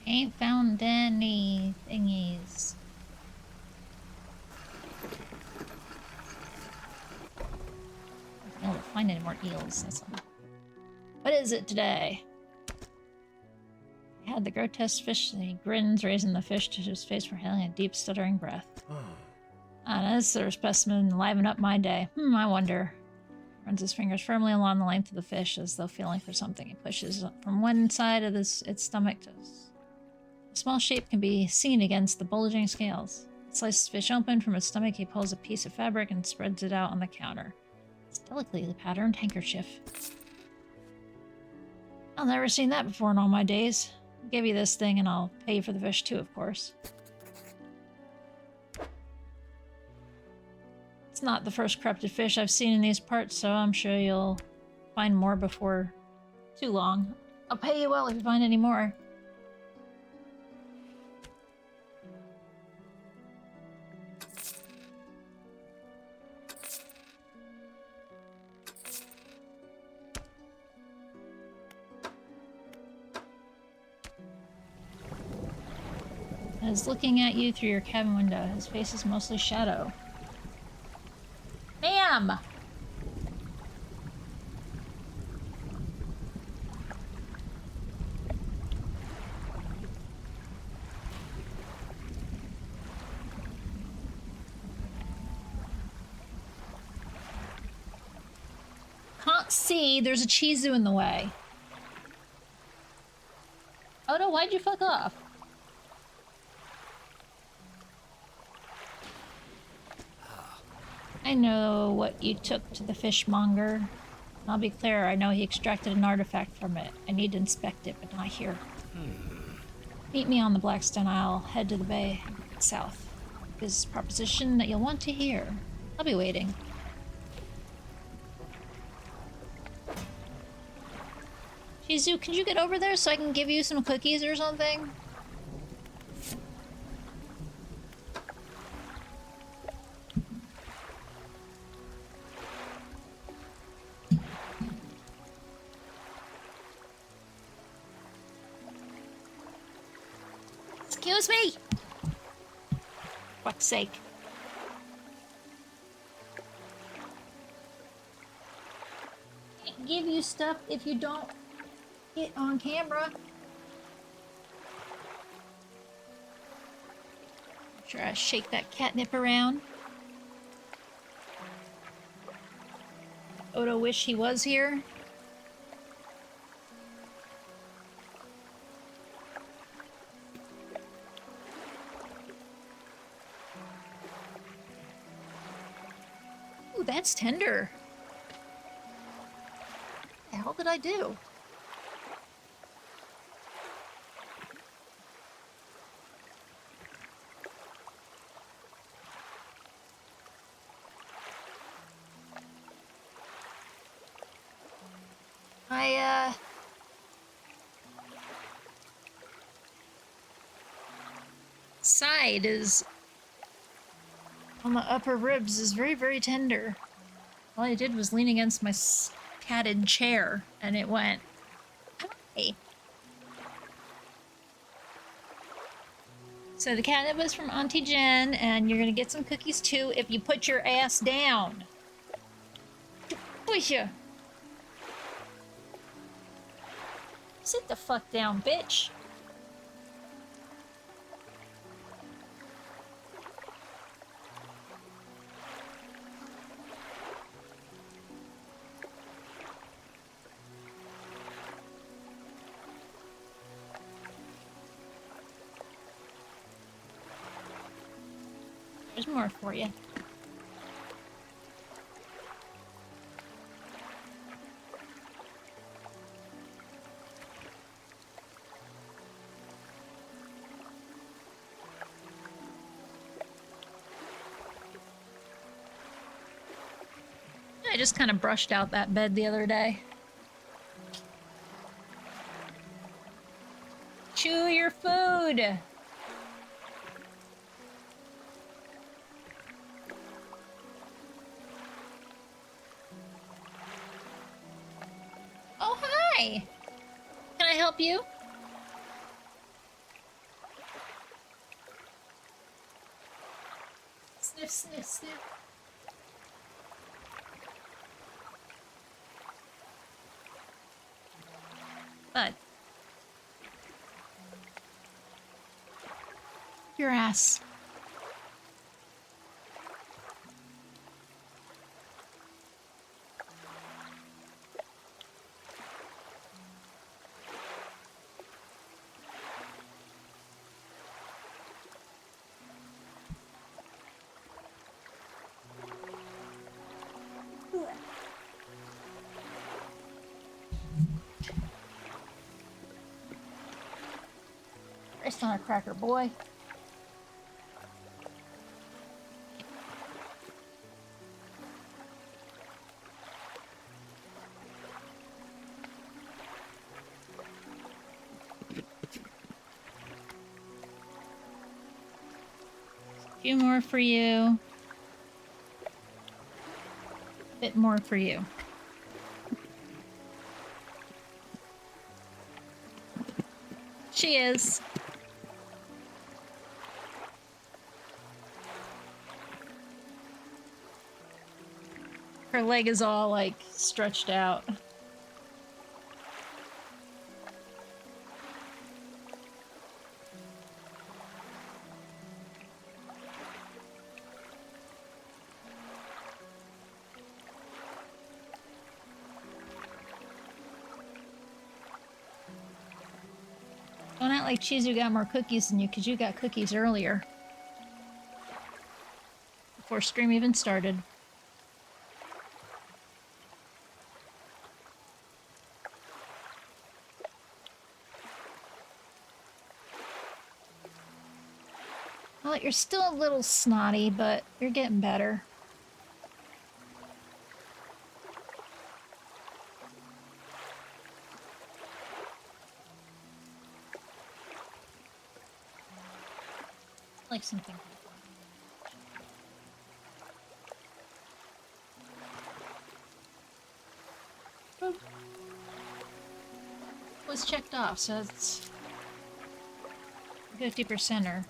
Ain't found any thingies. I don't find any more eels. That's all. What is it today? I had the grotesque fish, and he grins, raising the fish to his face for hailing a deep, stuttering breath. This sort of specimen liven up my day. I wonder. Runs his fingers firmly along the length of the fish as though feeling for something. He pushes from one side of its stomach to a small shape can be seen against the bulging scales. He slices fish open from its stomach. He pulls a piece of fabric and spreads it out on the counter. It's a delicately patterned handkerchief. I've never seen that before in all my days. I'll give you this thing and I'll pay you for the fish too, of course. It's not the first corrupted fish I've seen in these parts, so I'm sure you'll find more before too long. I'll pay you well if you find any more. Is looking at you through your cabin window. His face is mostly shadow. Ma'am! Can't see. There's a Chizu in the way. Oh no, why'd you fuck off? I know what you took to the fishmonger. I'll be clear, I know he extracted an artifact from it. I need to inspect it, but not here. Meet me on the Blackstone Isle. Head to the bay south. This is a proposition that you'll want to hear. I'll be waiting. Shizu, can you get over there so I can give you some cookies or something? Excuse me! Fuck's sake. Can't give you stuff if you don't get on camera. Make sure I shake that catnip around. Odo wish he was here. Ooh, that's tender. What the hell did I do? Side is on the upper ribs is very, very tender. All I did was lean against my padded chair, and it went, hey. So the catnip was from Auntie Jen, and you're gonna get some cookies too if you put your ass down. Push ya. Sit the fuck down, bitch. There's more for you. I just kind of brushed out that bed the other day. Chew your food! Oh, hi! Can I help you? Sniff, sniff, sniff. Bud. Your ass. It's not a cracker, boy. A few more for you. A bit more for you. She is. Her leg is all, like, stretched out. Don't act like Chizu got more cookies than you, because you got cookies earlier. Before stream even started. Well, you're still a little snotty, but you're getting better. Like something. Was checked off, so it's 50%er.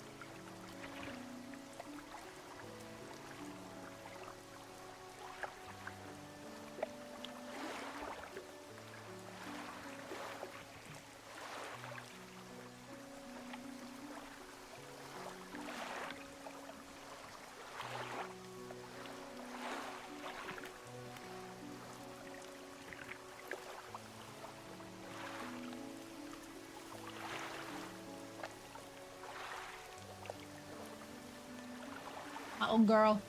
My old girl.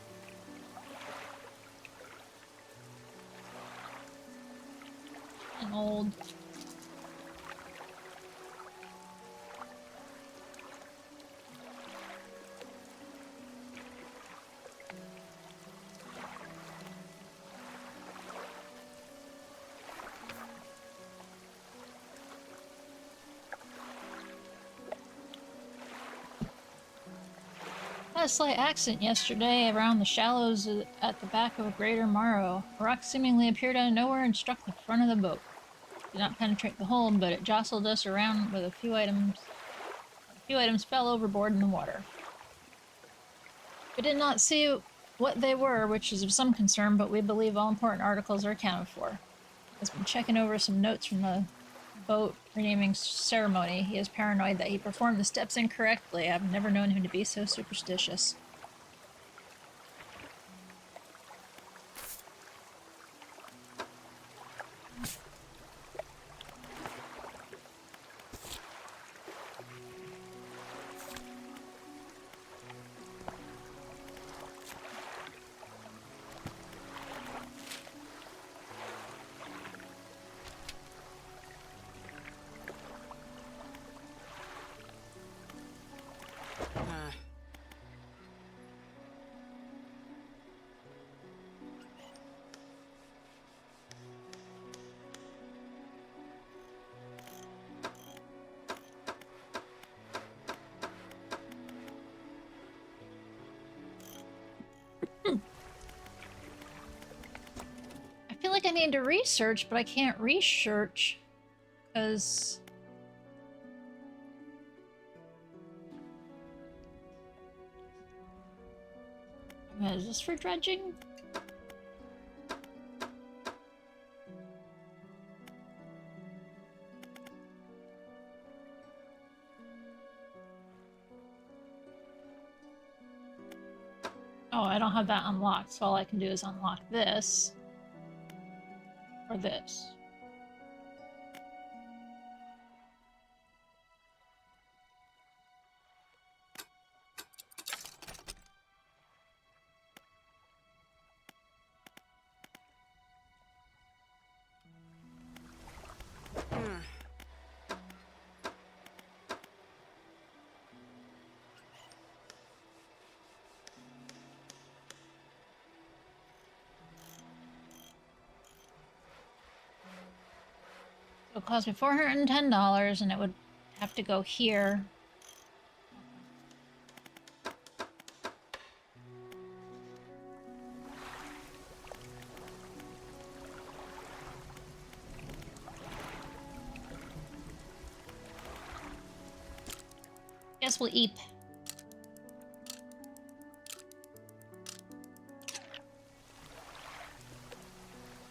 And old. Had a slight accident yesterday around the shallows at the back of Greater Morrow. A rock seemingly appeared out of nowhere and struck the front of the boat. Did not penetrate the hull, but it jostled us around with a few items. A few items fell overboard in the water. We did not see what they were, which is of some concern, but we believe all important articles are accounted for. Has been checking over some notes from the boat renaming ceremony. He is paranoid that he performed the steps incorrectly. I've never known him to be so superstitious. I feel like I need to research, but I can't research because is this for dredging? Oh, I don't have that unlocked, so all I can do is unlock this. Or this. It would cost me $410, and it would have to go here. Guess we'll eat.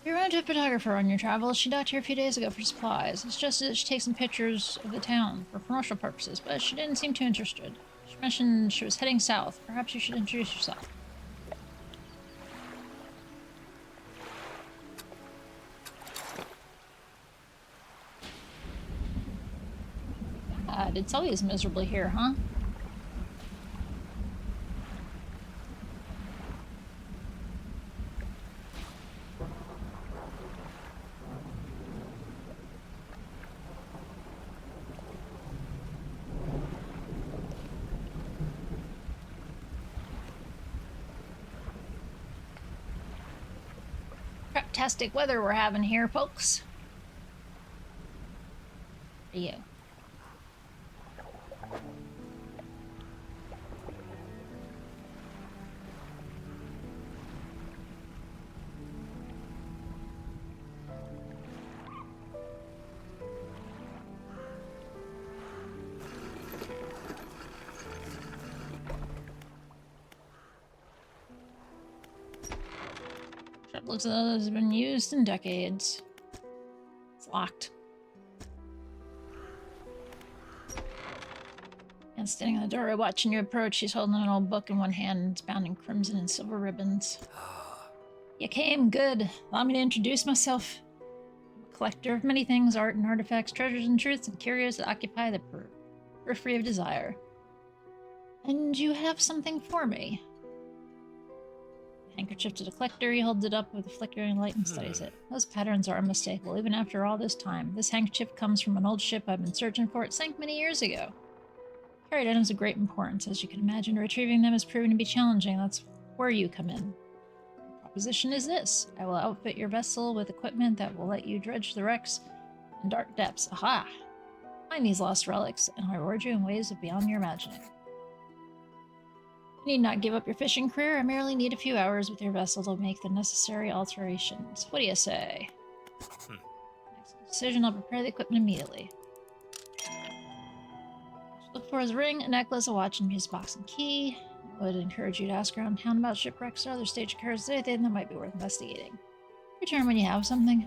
You run into a photographer on your travels. She docked here a few days ago for supplies. It's just that she takes some pictures of the town for promotional purposes, but she didn't seem too interested. She mentioned she was heading south. Perhaps you should introduce yourself. God, it's always miserably here, huh? Fantastic weather we're having here, folks. What are you? Looks as though it's been used in decades. It's locked. And standing in the doorway watching you approach, she's holding an old book in one hand and it's bound in crimson and silver ribbons. You came, good. Allow me to introduce myself. I'm a collector of many things, art and artifacts, treasures and truths and curios that occupy the periphery of desire. And you have something for me. Handkerchief to the collector, he holds it up with a flickering light and studies it. Those patterns are unmistakable, even after all this time. This handkerchief comes from an old ship I've been searching for. It sank many years ago. Carried items of great importance, as you can imagine. Retrieving them has proven to be challenging. That's where you come in. The proposition is this. I will outfit your vessel with equipment that will let you dredge the wrecks in dark depths. Aha! Find these lost relics, and I'll reward you in ways beyond your imagining. You need not give up your fishing career. I merely need a few hours with your vessel to make the necessary alterations. What do you say? Excellent decision. I'll prepare the equipment immediately. Look for his ring, a necklace, a watch, and music box and key. I would encourage you to ask around town about shipwrecks or other stage occurrences, anything that might be worth investigating. Return when you have something.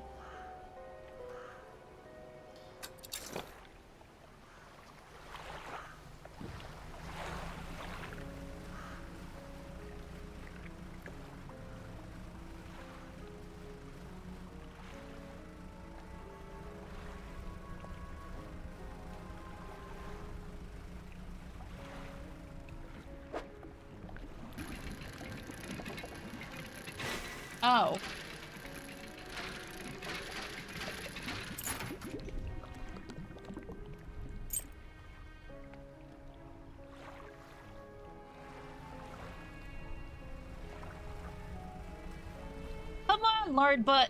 Oh. Come on, Lord Butt.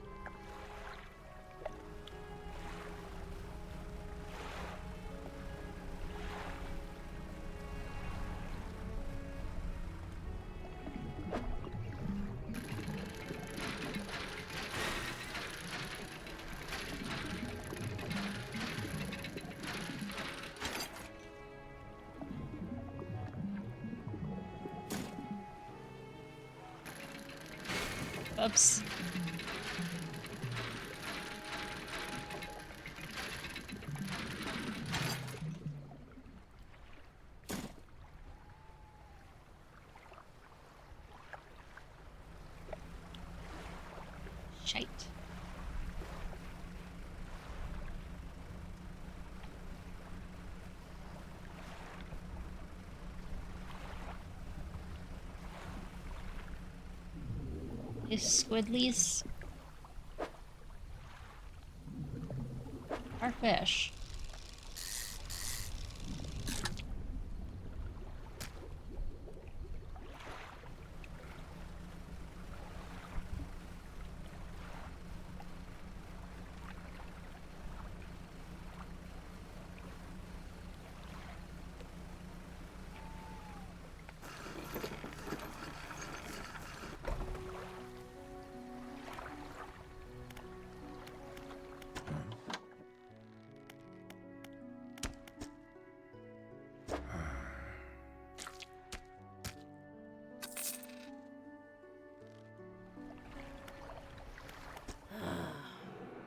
Oops. Shite. These squidlies are fish.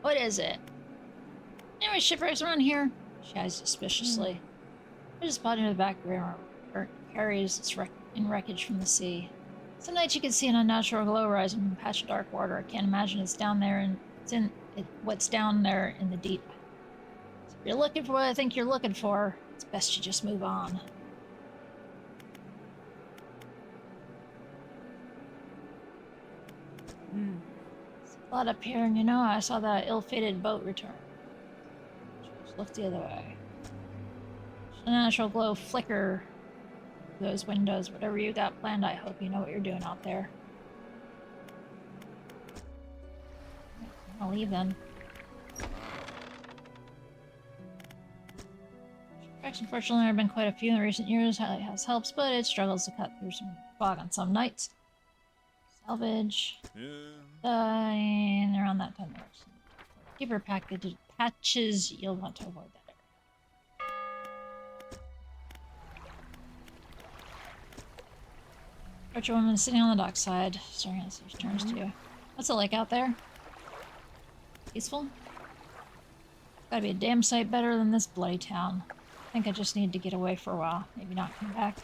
What is it? Any shipwrecks around here? She eyes suspiciously. I just spotted in the back river carries its wreckage from the sea. Some nights you can see an unnatural glow rising from a patch of dark water. I can't imagine it's down there and what's down there in the deep. So if you're looking for what I think you're looking for, it's best you just move on. A lot up here, and you know, I saw that ill-fated boat return. Just look the other way. A natural glow flicker through those windows. Whatever you got planned, I hope you know what you're doing out there. I'll leave then. Shipwrecks, unfortunately, there have been quite a few in the recent years. It has helps, but it struggles to cut through some fog on some nights. Salvage. And around that time works. Keeper package patches, you'll want to avoid that area. Archer woman sitting on the dockside, staring as he turns to you. What's it like out there? Peaceful? Gotta be a damn sight better than this bloody town. I think I just need to get away for a while. Maybe not come back.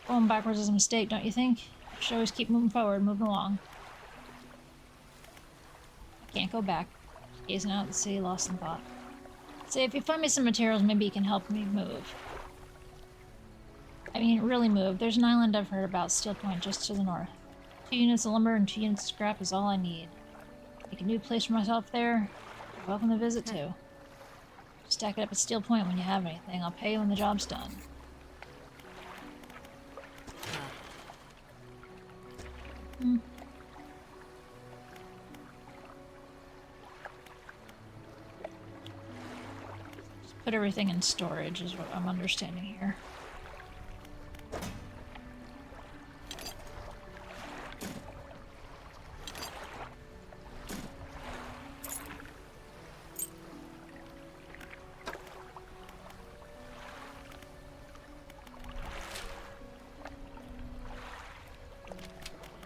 Going backwards is a mistake, don't you think? I should always keep moving forward, moving along. I can't go back. Just gazing out at the city, lost in thought. Say, if you find me some materials, maybe you can help me move. I mean, really move. There's an island I've heard about, Steel Point, just to the north. 2 units of lumber and 2 units of scrap is all I need. Make a new place for myself there. You're welcome to visit, too. Stack it up at Steel Point when you have anything. I'll pay you when the job's done. Hmm. Just put everything in storage is what I'm understanding here.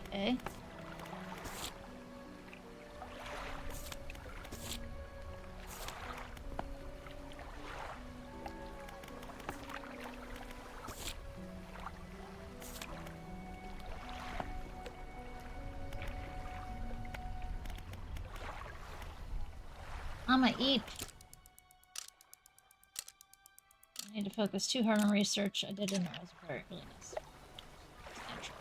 Okay. I'ma eat. I need to focus too hard on research. I didn't know it was very really nice. Natural.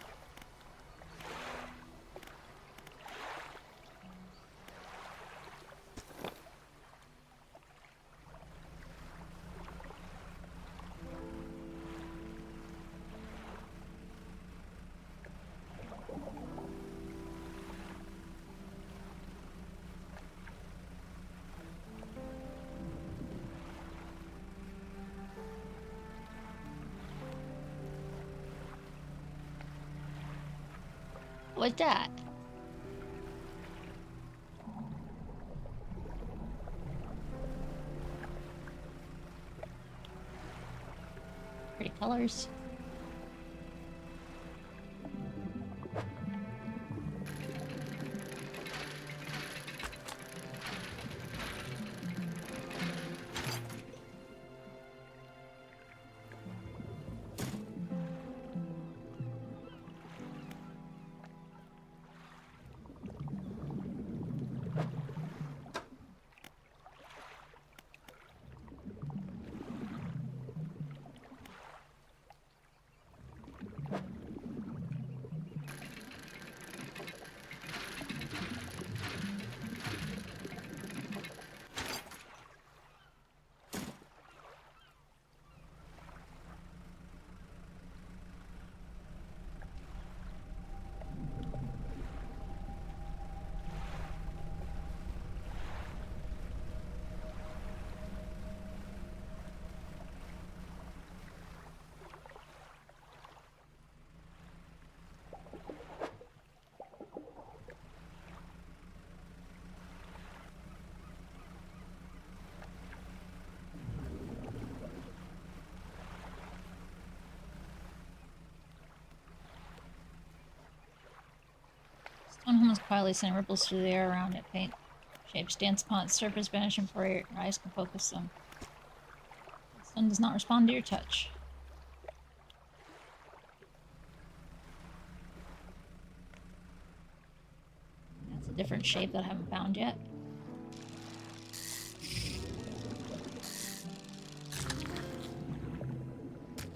What's that? Pretty colors. Stone humans quietly send ripples through the air around it. Faint shapes dance upon its surface, vanishing before your eyes can focus them. The sun does not respond to your touch. That's a different shape that I haven't found yet.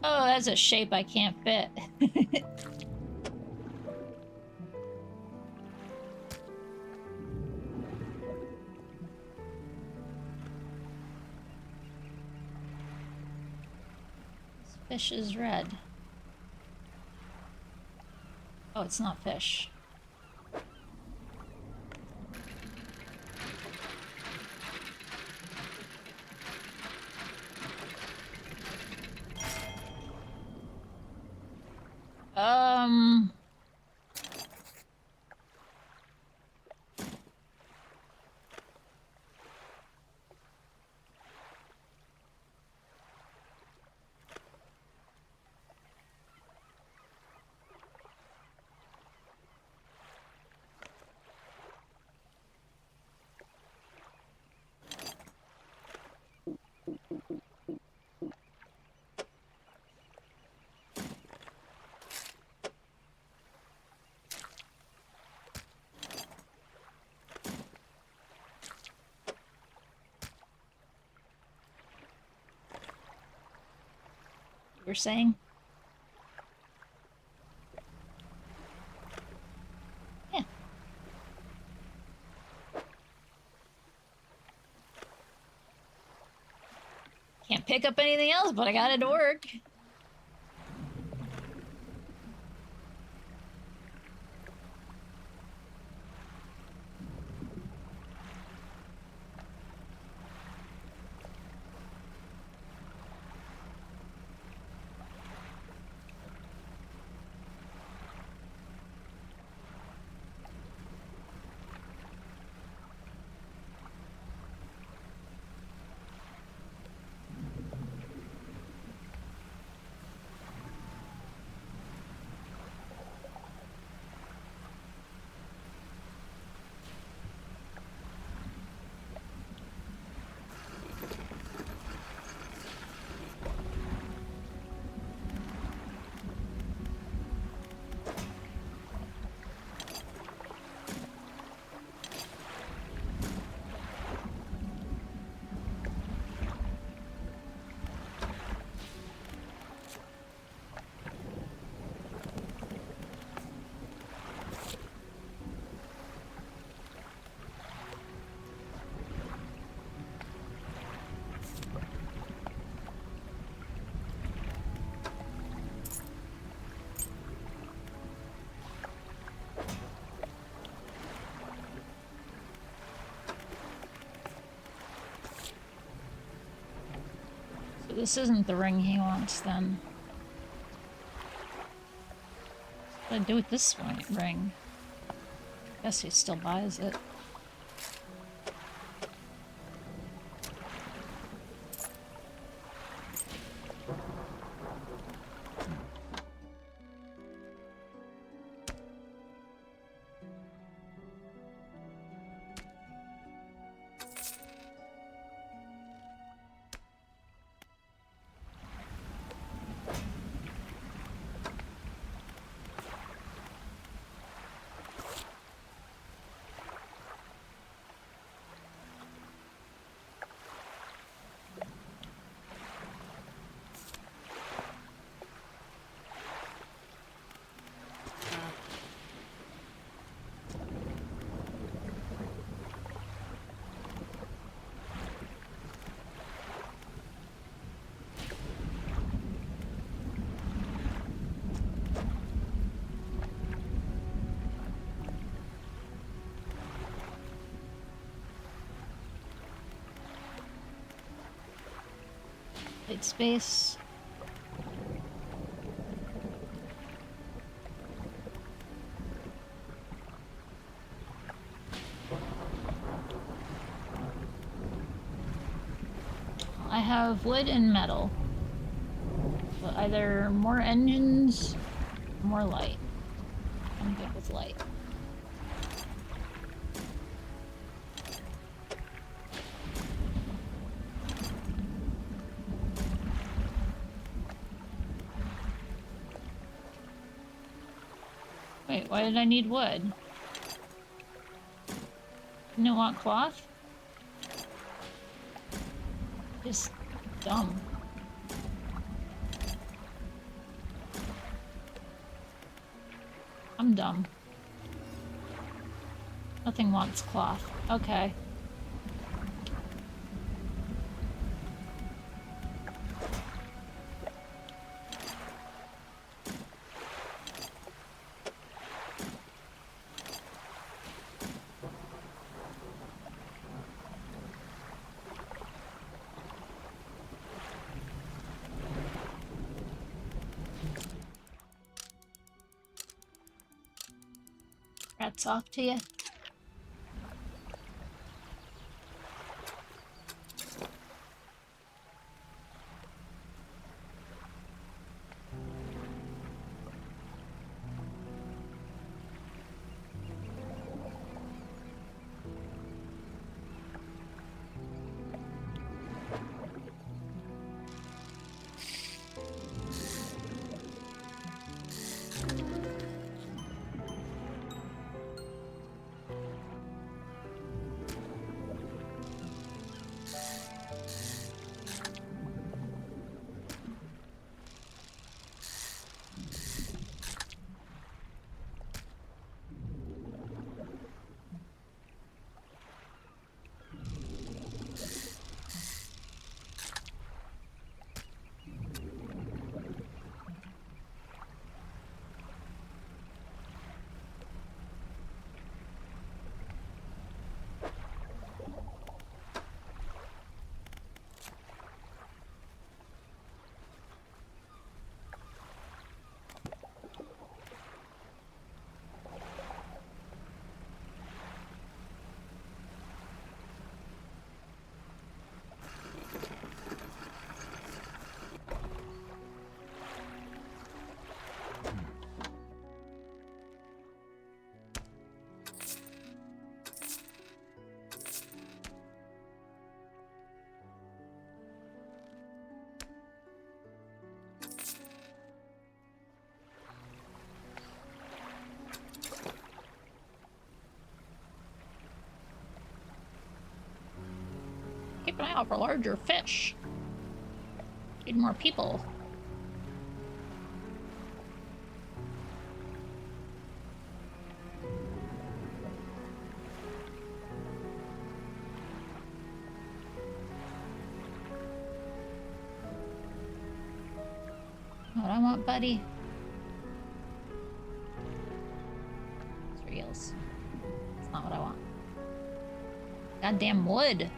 Oh, that's a shape I can't fit. This fish is red. Oh, it's not fish. Um... You're saying? Yeah. Can't pick up anything else, but I got it to work. So this isn't the ring he wants, then. What do I do with this one ring? Guess he still buys it. Plate space. I have wood and metal. So either more engines or more light. I'm good with light. Wait, why did I need wood? Didn't it want cloth? Just dumb. I'm dumb. Nothing wants cloth. Okay. Hats off to you. Keep an eye out for larger fish. Need more people. What I want, buddy? It's for eels. That's not what I want. Goddamn wood.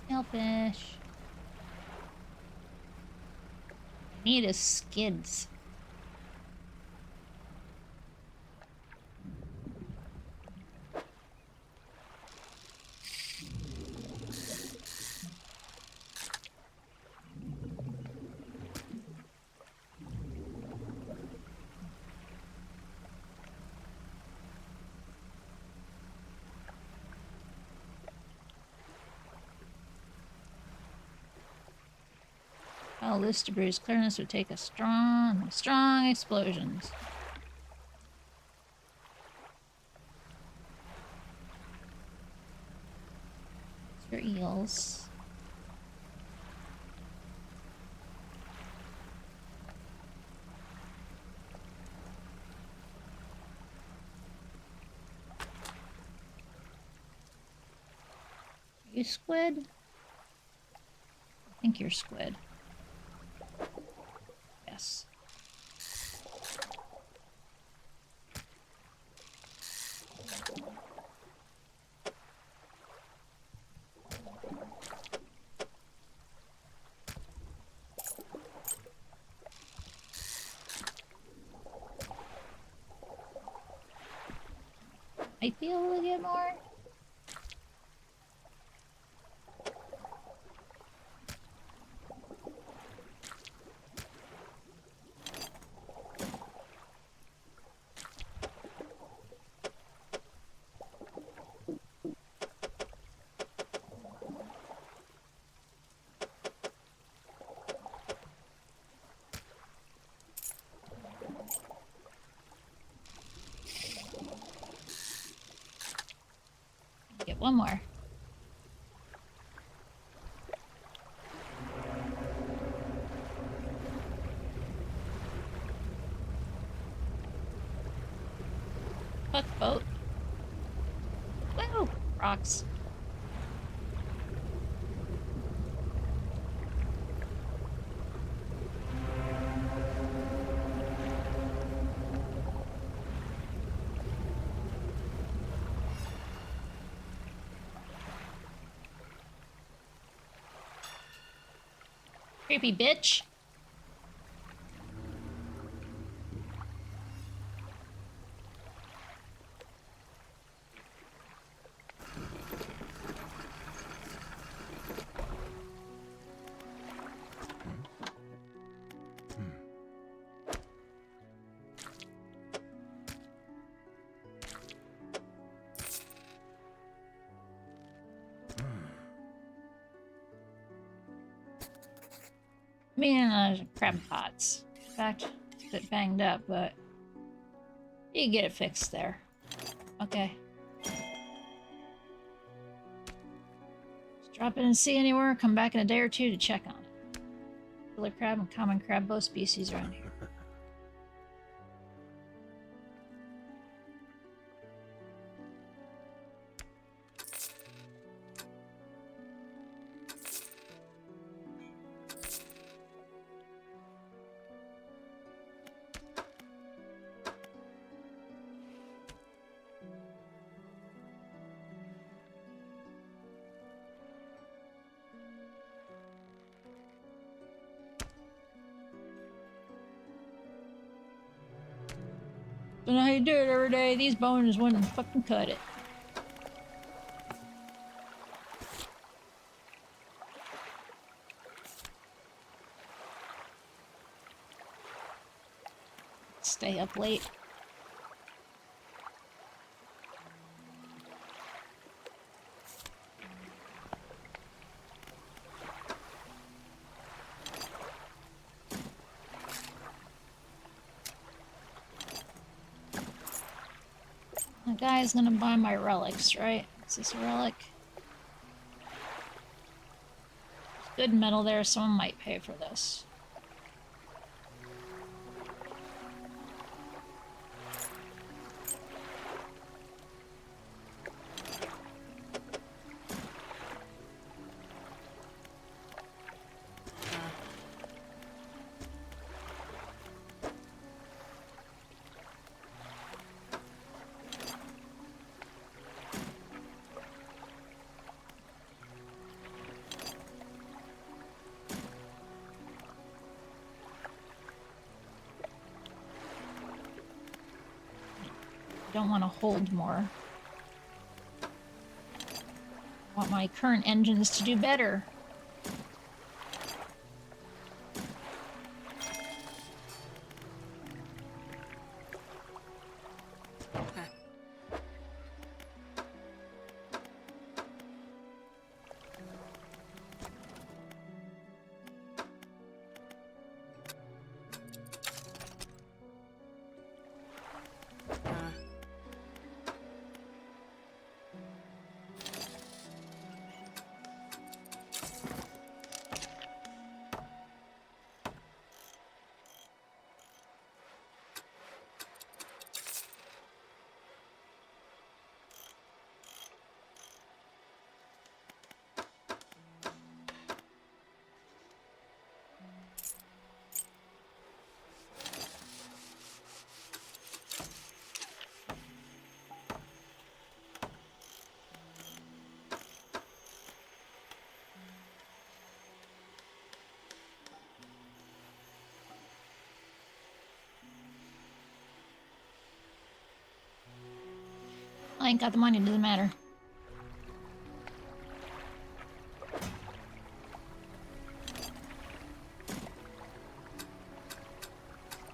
Snailfish. I need is skids. Oh, this to bruise clearness would take a strong explosions. It's for eels. Are you squid? I think you're squid. Yes. Might be able to get more. Get one more. Hook boat. Woo! Rocks. Creepy bitch. I mean, crab pots. In fact, it's a bit banged up, but you can get it fixed there. Okay. Just drop in and see anywhere. Come back in a day or two to check on it. Killer crab and common crab, both species around here. Don't know how you do it every day. These bones wouldn't fucking cut it. Stay up late. The guy's gonna buy my relics, right? Is this a relic? Good metal there, someone might pay for this. Don't want to hold more. I want my current engines to do better. I ain't got the money, doesn't matter.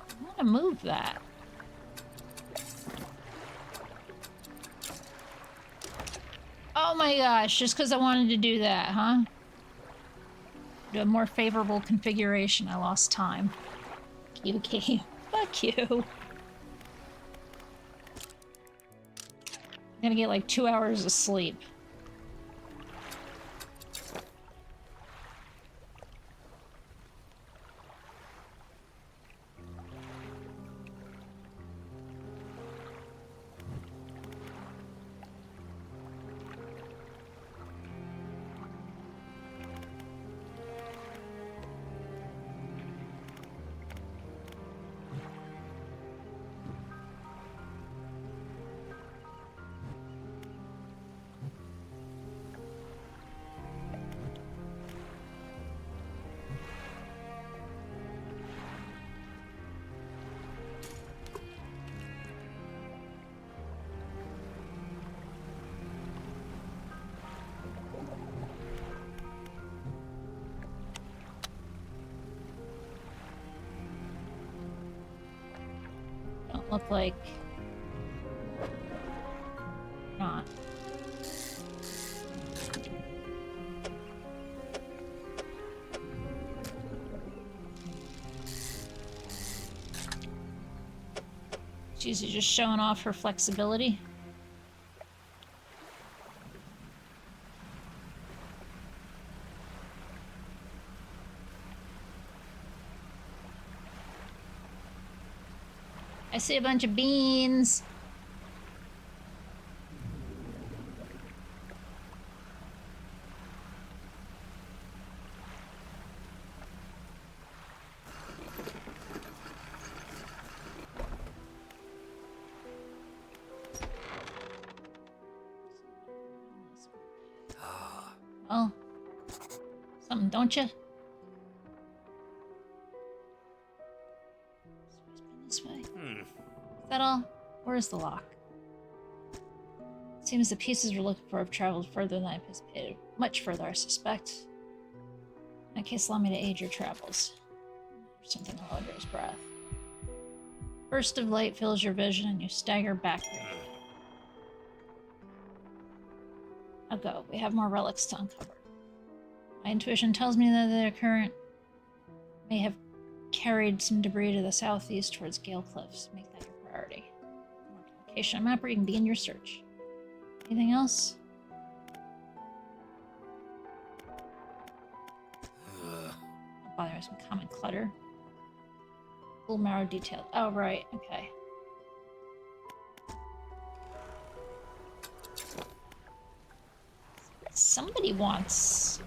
I want to move that. Oh my gosh, just because I wanted to do that, huh? Do a more favorable configuration. I lost time. You game. Fuck you. I'm gonna get like 2 hours of sleep. Don't look like... not. She's just showing off her flexibility. I see a bunch of beans. Well, something, don't you? This way. Is that all? Where's the lock? Seems the pieces we're looking for have traveled further than I anticipated. Much further, I suspect. In that case, allow me to aid your travels. Something under his breath. Burst of light fills your vision and you stagger backward. Now go. We have more relics to uncover. My intuition tells me that the current may have carried some debris to the southeast towards Gale Cliffs. Make that your priority. Mark the location on map where you can begin your search. Anything else? Oh, bother with some common clutter. A little marrow detailed. Oh, right. Okay. Somebody wants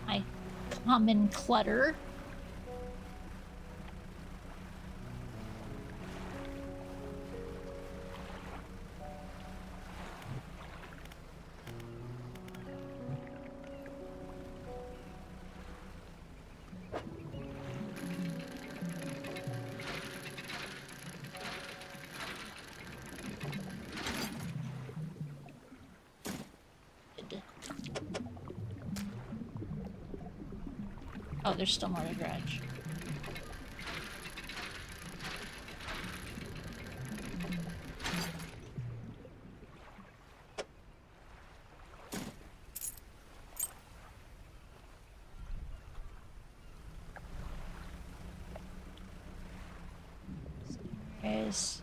my common clutter. Oh, there's still more to dredge. Guys.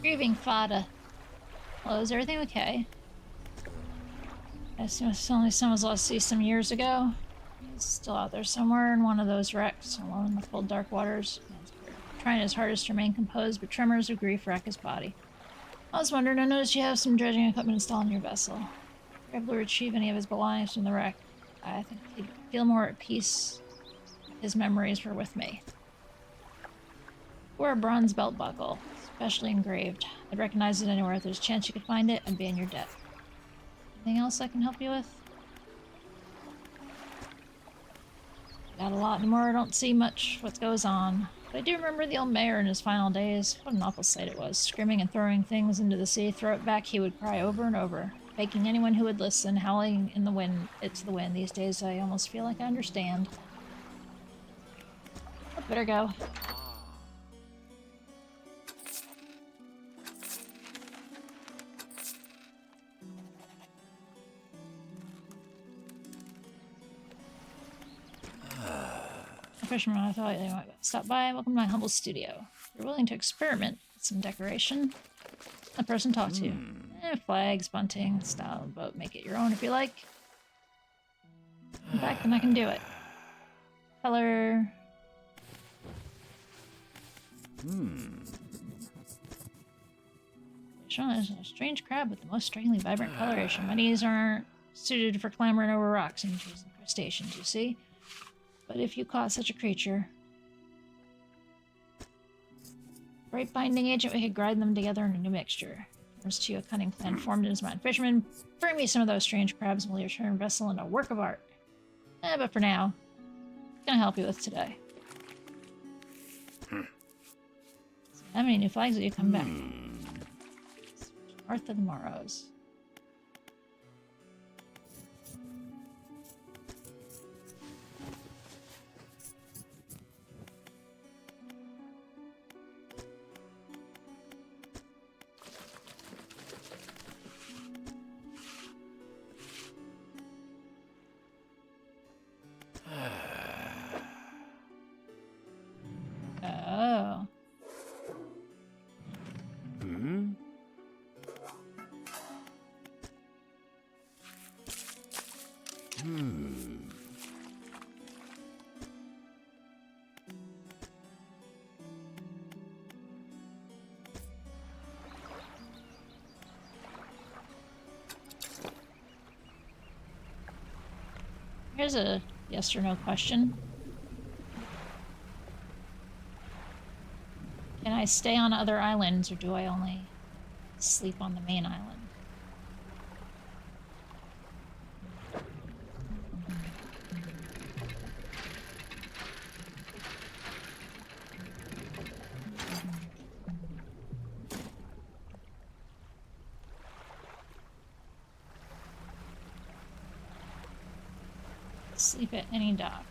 Grieving Fada. Hello, is everything okay? I assume it's only someone was lost to sea some years ago. He's still out there somewhere in one of those wrecks, alone in the cold, dark waters. Trying his hardest to remain composed, but tremors of grief wreck his body. I was wondering, I noticed you have some dredging equipment installed in your vessel. If you're able to retrieve any of his belongings from the wreck, I think he'd feel more at peace if his memories were with me. Or a bronze belt buckle, specially engraved. I'd recognize it anywhere. If there's a chance you could find it, I'd be in your debt. Anything else I can help you with? Got a lot anymore. I don't see much what goes on. But I do remember the old mayor in his final days. What an awful sight it was. Screaming and throwing things into the sea. Throw it back, he would cry over and over. Faking anyone who would listen. Howling in the wind. It's the wind. These days I almost feel like I understand. I'd better go. Fisherman, I thought they might stop by. Welcome to my humble studio. If you're willing to experiment with some decoration, a person to talk to. Flags, bunting, style of boat. Make it your own if you like. In fact, then I can do it. Color. Sean is a strange crab with the most strangely vibrant coloration. My knees aren't suited for clambering over rocks and choosing crustaceans, you see? But if you caught such a creature, right binding agent, we could grind them together in a new mixture. There's to you a cunning plan formed in his mind. Fisherman, bring me some of those strange crabs and we'll return vessel into a work of art. But for now, I'm gonna help you with today. So how many new flags will you come back? North of the Morrows. Oh. Here's a yes or no question. Can I stay on other islands, or do I only sleep on the main island? Sleep at any dock.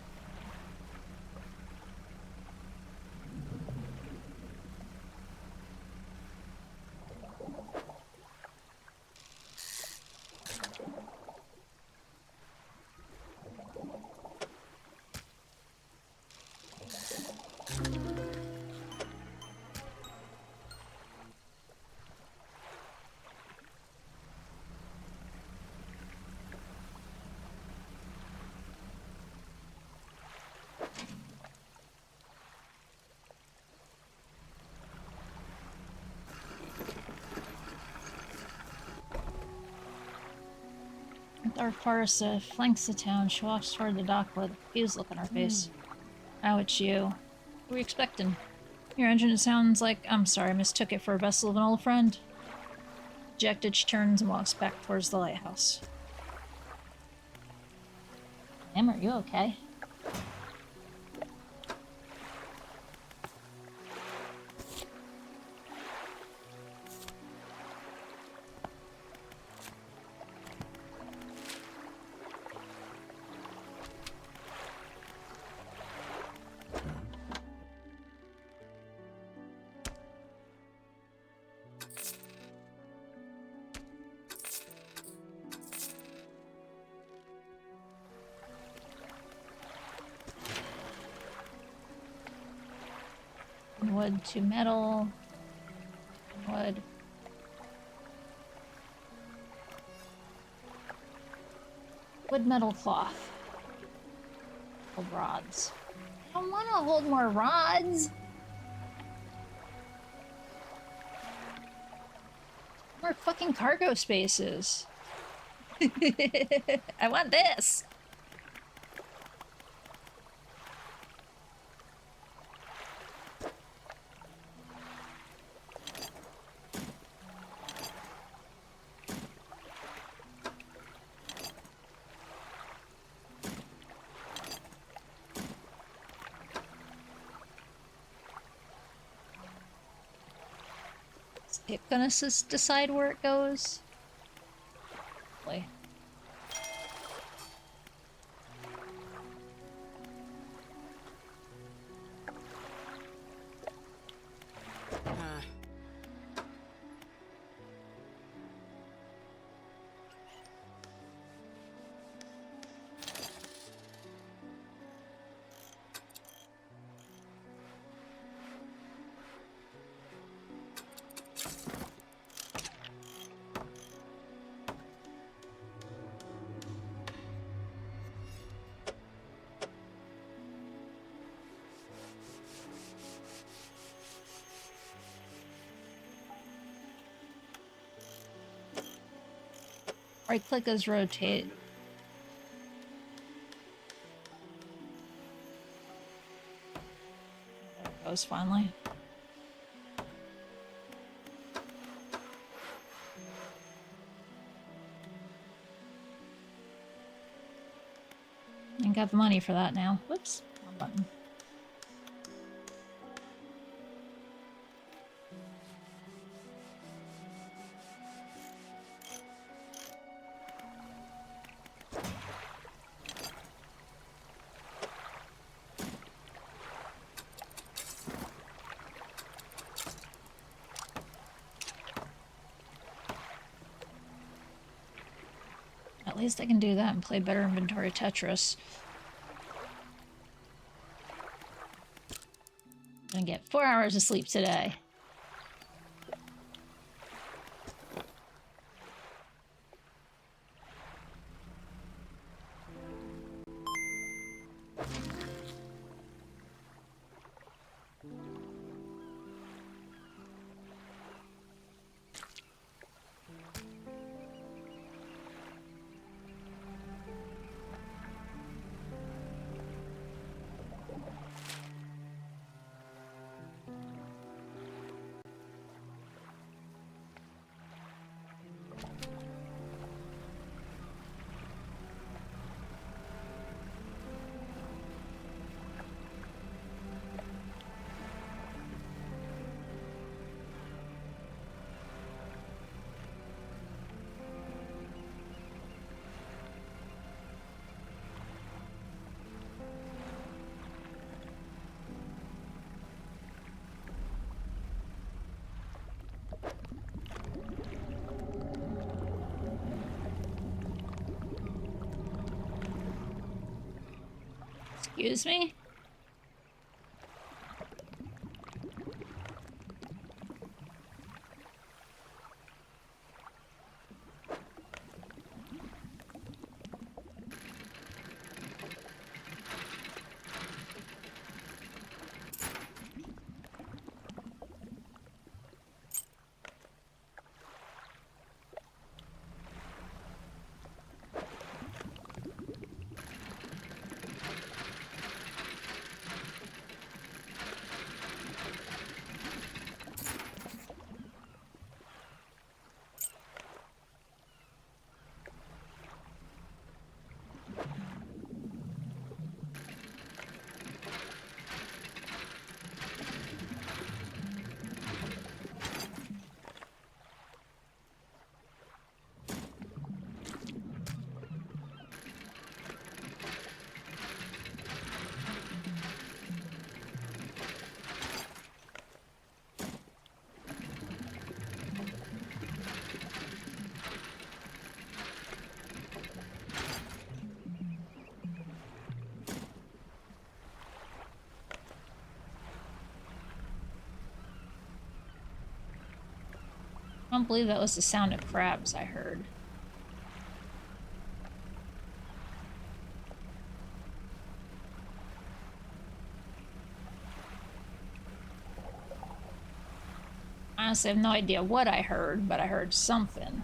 Dark forest flanks the town. She walks toward the dock with a confused look on her face. Oh, it's you. What were you expecting? Your engine sounds like... I'm sorry, I mistook it for a vessel of an old friend. Dejected, she turns and walks back towards the lighthouse. Em, are you okay? Wood to metal. Wood. Wood, metal, cloth. Hold rods. I don't want to hold more rods. More fucking cargo spaces. I want this. Is it gonna decide where it goes? Play. Right click is rotate. There it goes finally. I got the money for that now. Whoops, wrong button. At least I can do that and play better inventory Tetris. I'm gonna get 4 hours of sleep today. Excuse me? I don't believe that was the sound of crabs I heard. Honestly, I have no idea what I heard, but I heard something.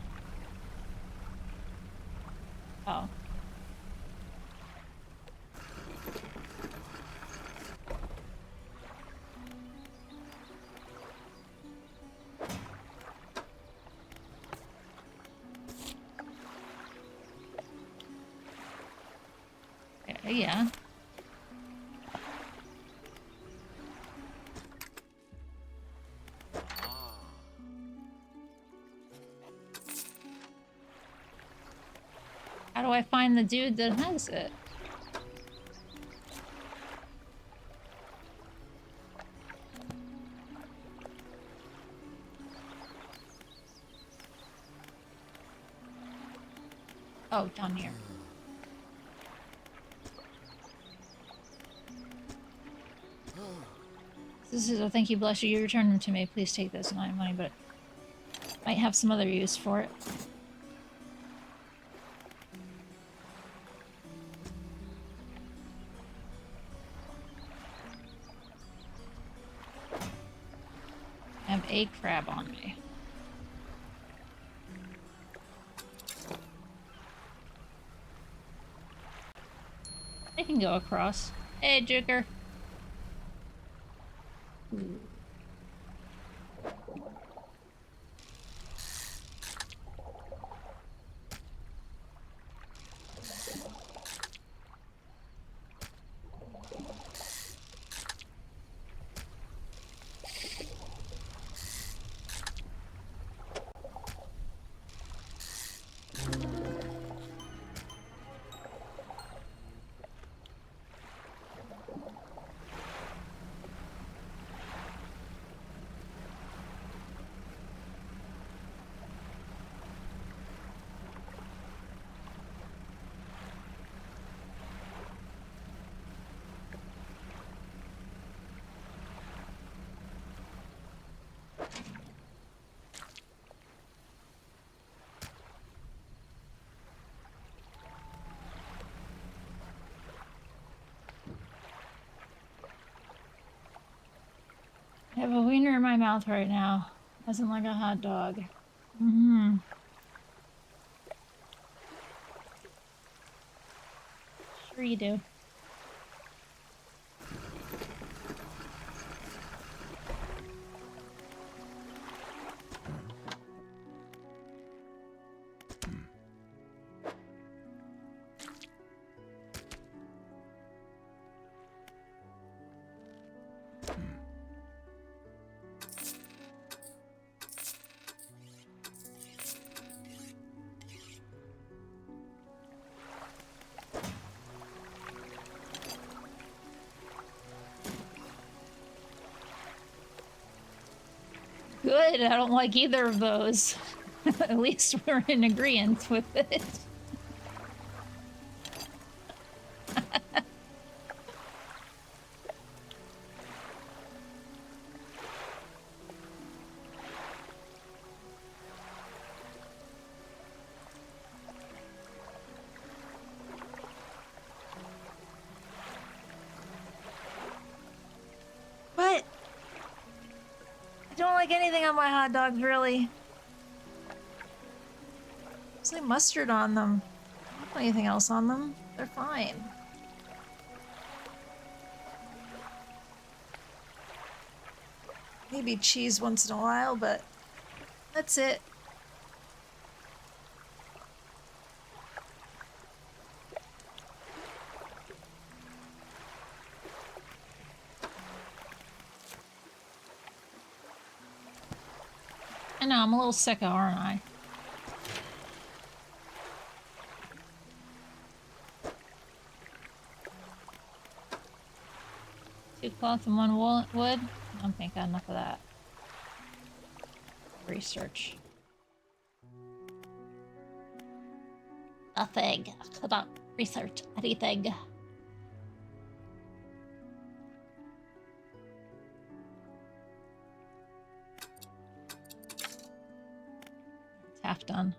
Oh. Yeah. How do I find the dude that has it? Oh, down here. This is a thank you, bless you. You returned them to me. Please take this amount of money, but might have some other use for it. I have a crab on me. I can go across. Hey, Joker. I have a wiener in my mouth right now. Doesn't like a hot dog. Mm-hmm. Sure you do. Good, I don't like either of those. At least we're in agreement with it. I don't like anything on my hot dogs, really. There's like mustard on them. I don't put anything else on them. They're fine. Maybe cheese once in a while, but that's it. I know, I'm a little sick, aren't I? Two cloth and one wood? I don't think I got enough of that. Research. Nothing. I could not research anything. It's half done.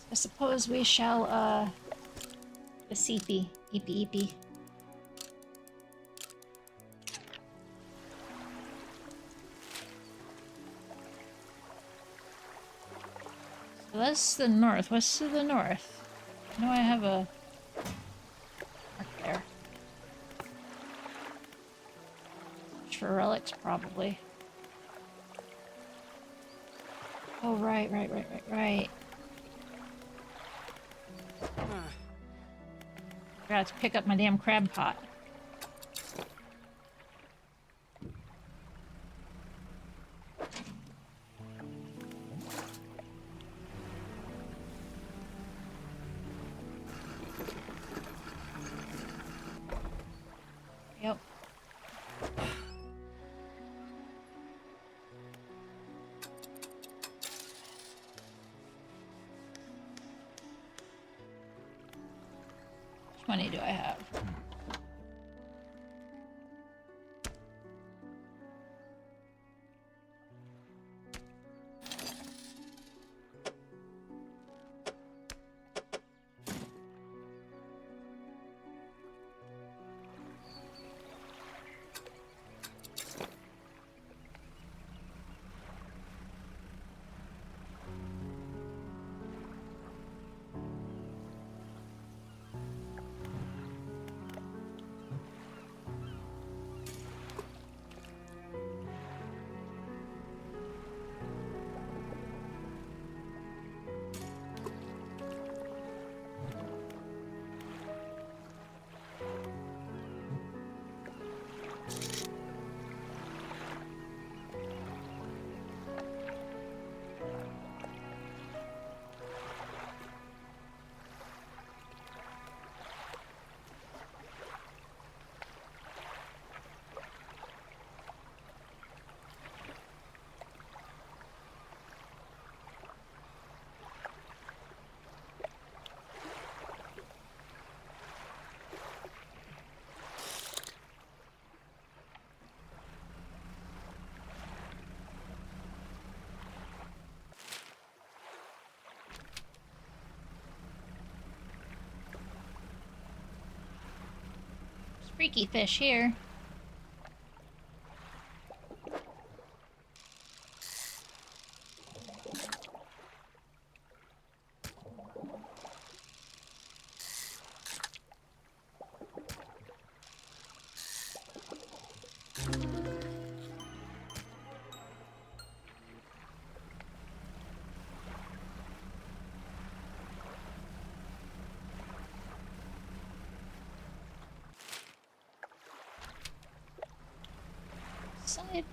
I suppose we shall, the CP. Eepy. So that's the north. What's to the north? I know I have a mark there. Search for relics, probably. Oh, right. Forgot to pick up my damn crab pot. Yep. How much money do I have? Freaky fish here. Side.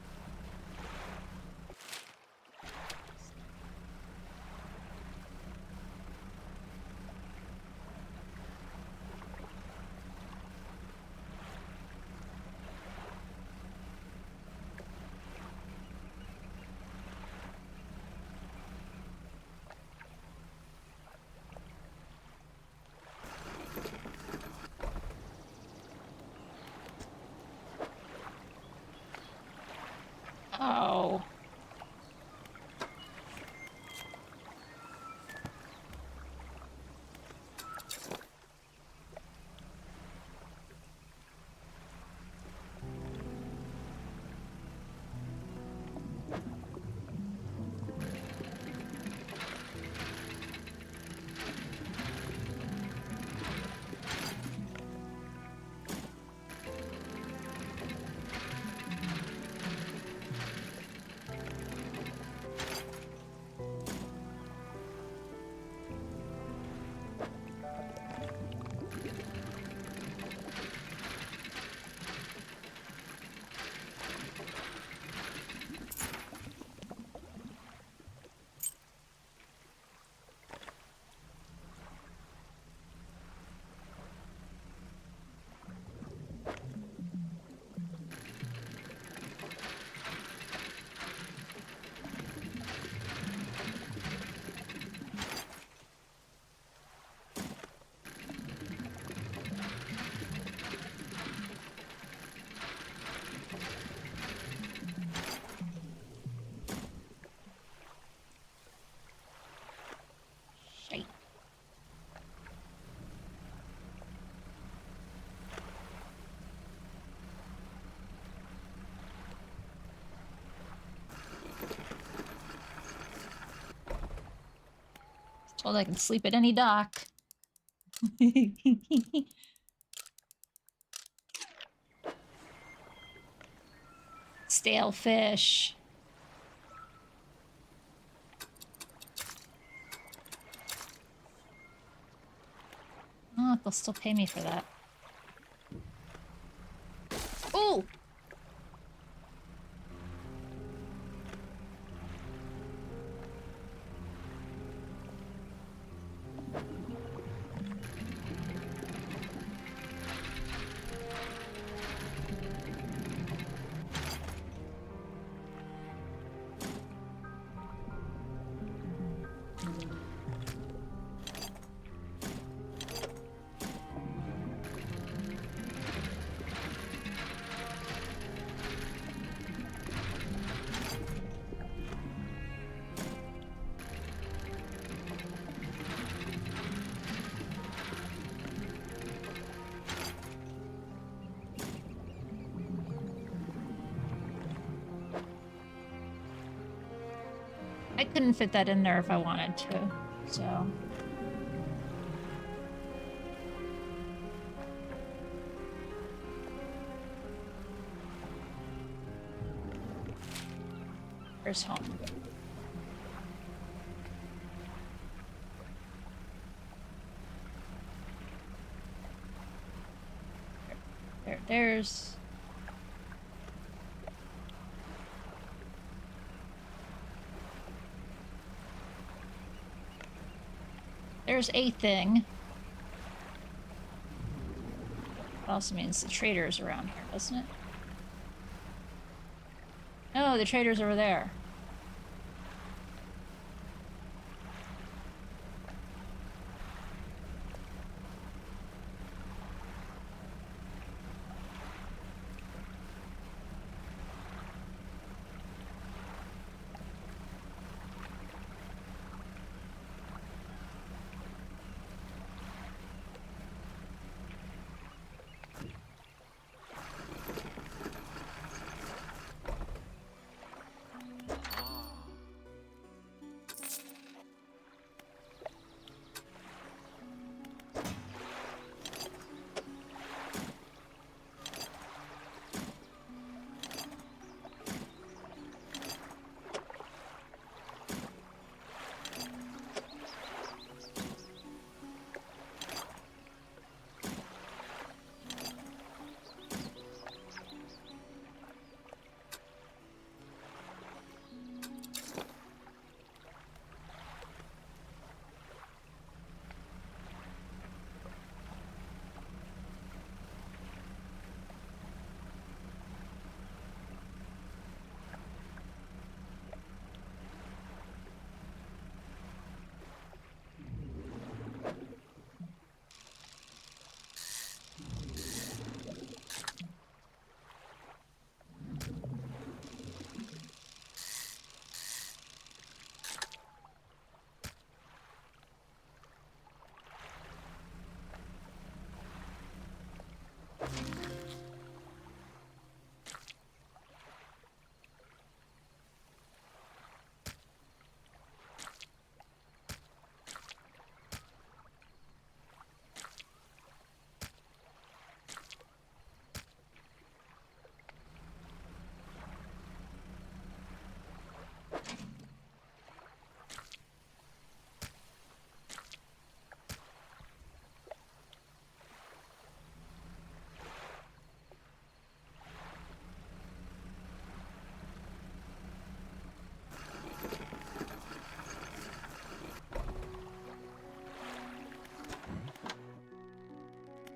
Told I can sleep at any dock. Stale fish. Oh, they'll still pay me for that. Oh! I couldn't fit that in there if I wanted to, so... Where's home? There's... There's a thing. That also means the trader's around here, doesn't it? Oh, the trader's over there.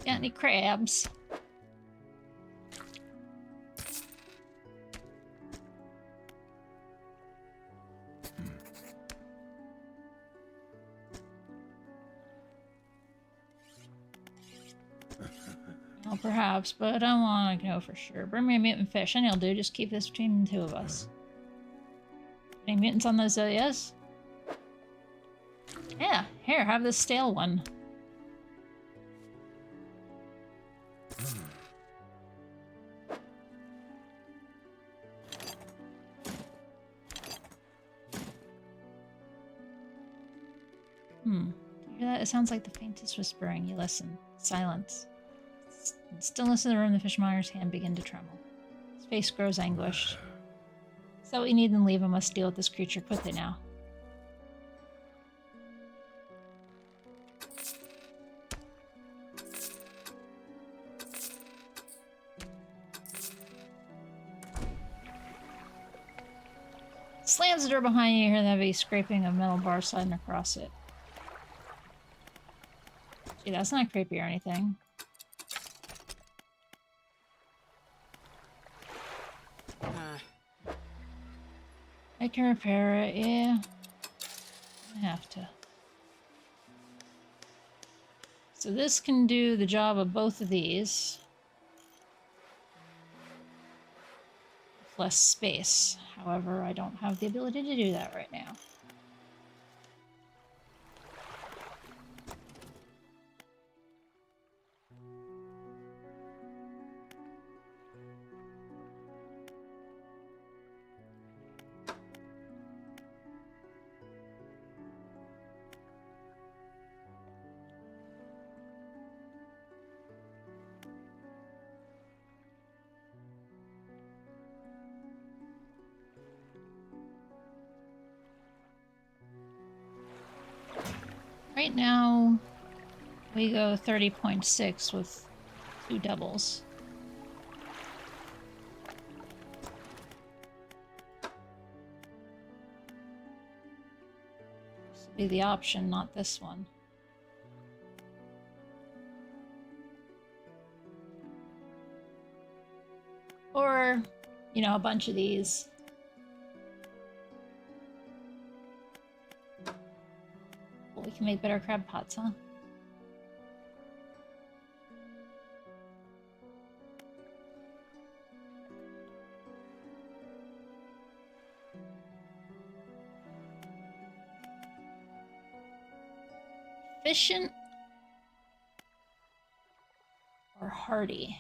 Got any crabs? Well, perhaps, but I don't want to know for sure. Bring me a mutant fish. Any'll do. Just keep this between the two of us. Any mutants on those Zillias? Yeah, here, have this stale one. Do you hear that? It sounds like the faintest whispering. You listen. Silence. Stillness in the room, the fishmonger's hand begin to tremble. His face grows anguished. So we need and leave. I must deal with this creature quickly now. Slams the door behind you. You hear the heavy scraping of metal bars sliding across it. Gee, that's not creepy or anything. I can repair it, yeah. I have to. So this can do the job of both of these. With less space. However, I don't have the ability to do that right now. Right now, we go 30.6 with 2 doubles. This would be the option, not this one. Or, you know, a bunch of these. We can make better crab pots, huh? Efficient or hardy?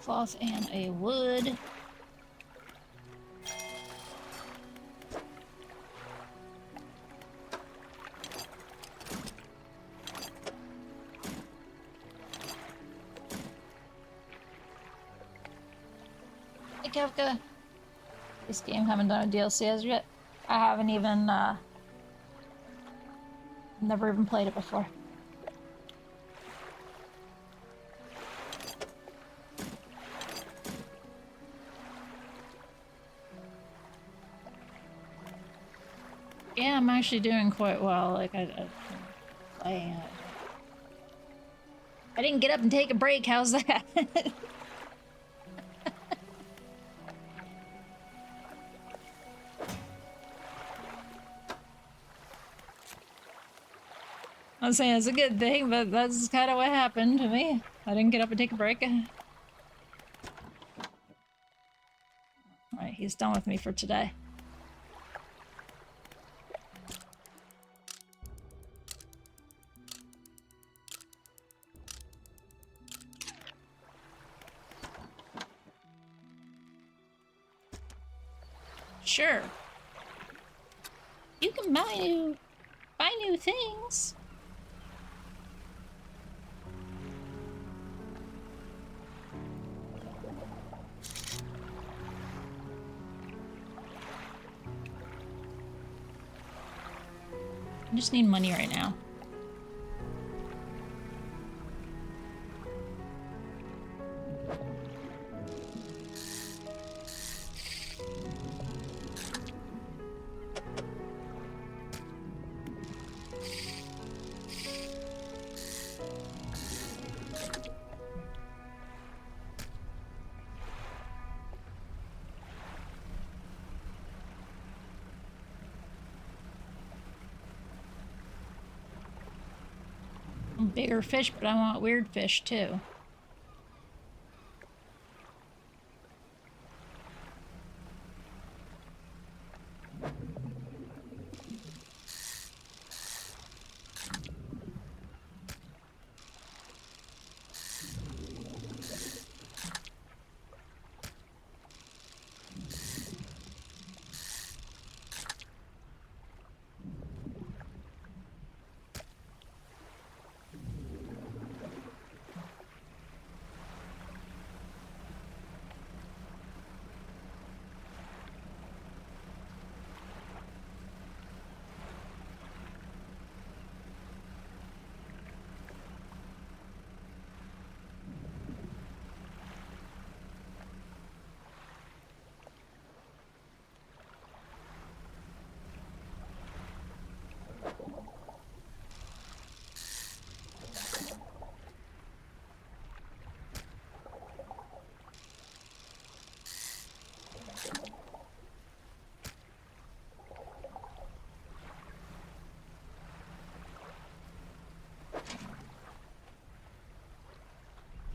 Cloth and a wood. Hey Kevka, this game haven't done a DLC as yet. I haven't even never even played it before. Yeah, I'm actually doing quite well. Like, I'm playing it. I didn't get up and take a break. How's that? I'm saying it's a good thing, but that's kind of what happened to me. I didn't get up and take a break. Alright, he's done with me for today. Sure. You can buy new things. I just need money right now. want bigger fish, but I want weird fish too.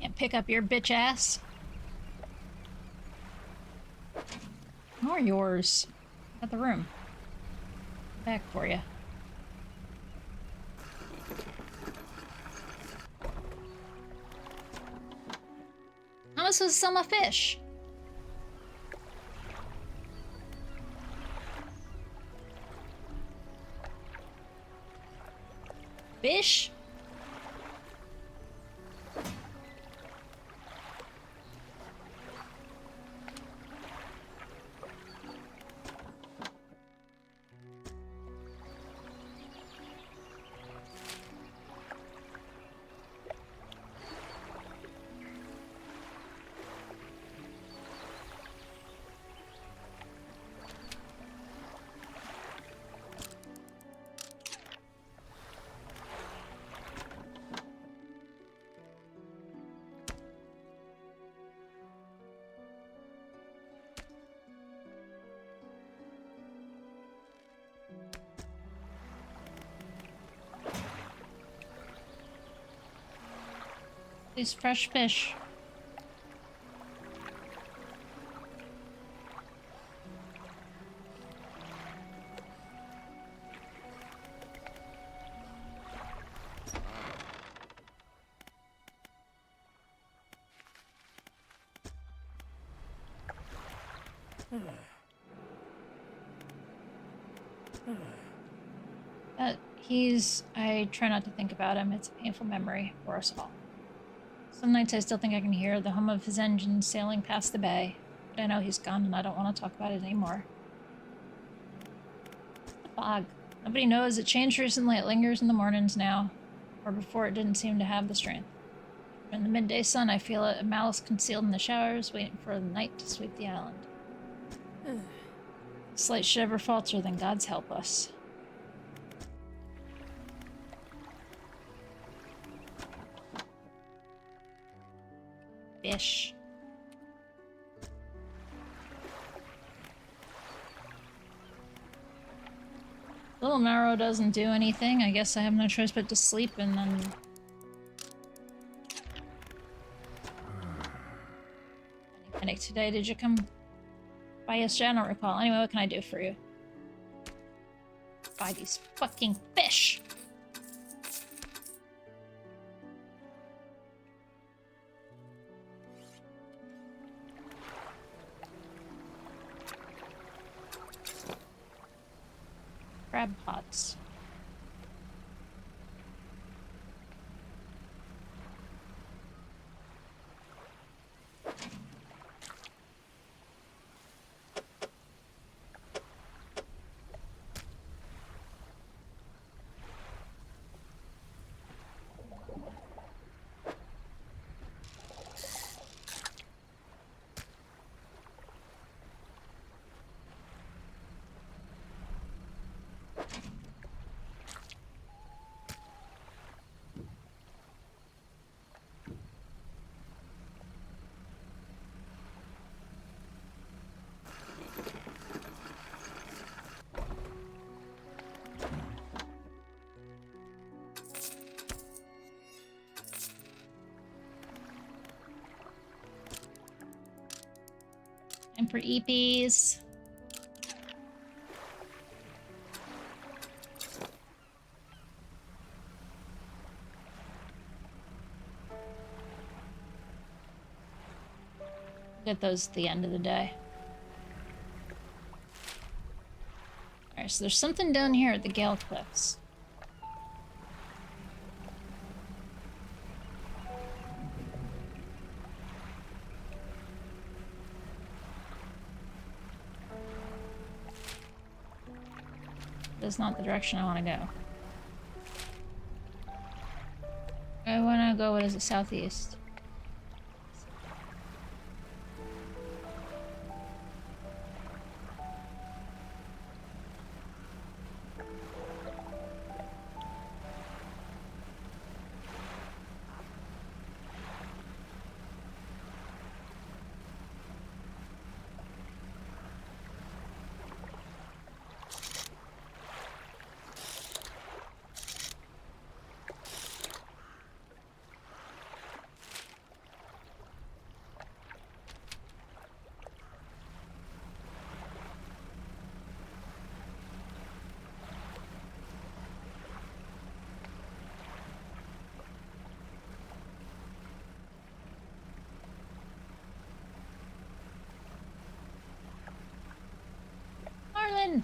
Can't pick up your bitch ass. Nor yours. At the room. Back for you. How am I supposed to sell my fish? Fish? These fresh fish. I try not to think about him. It's a painful memory for us all. Some nights I still think I can hear the hum of his engine sailing past the bay, but I know he's gone and I don't want to talk about it anymore. The fog. Nobody knows. It changed recently. It lingers in the mornings now, or before it didn't seem to have the strength. In the midday sun, I feel it, a malice concealed in the showers, waiting for the night to sweep the island. If this light should ever falter, then God's help us. Fish. Little marrow doesn't do anything. I guess I have no choice but to sleep and then... Any panic today? Did you come by yesterday? I don't recall. Anyway, what can I do for you? Buy these fucking fish! Crab pots. for EPs. Get those at the end of the day. Alright, so there's something down here at the Gale Cliffs. That's not the direction I want to go. I want to go, what is it, southeast? Marlin!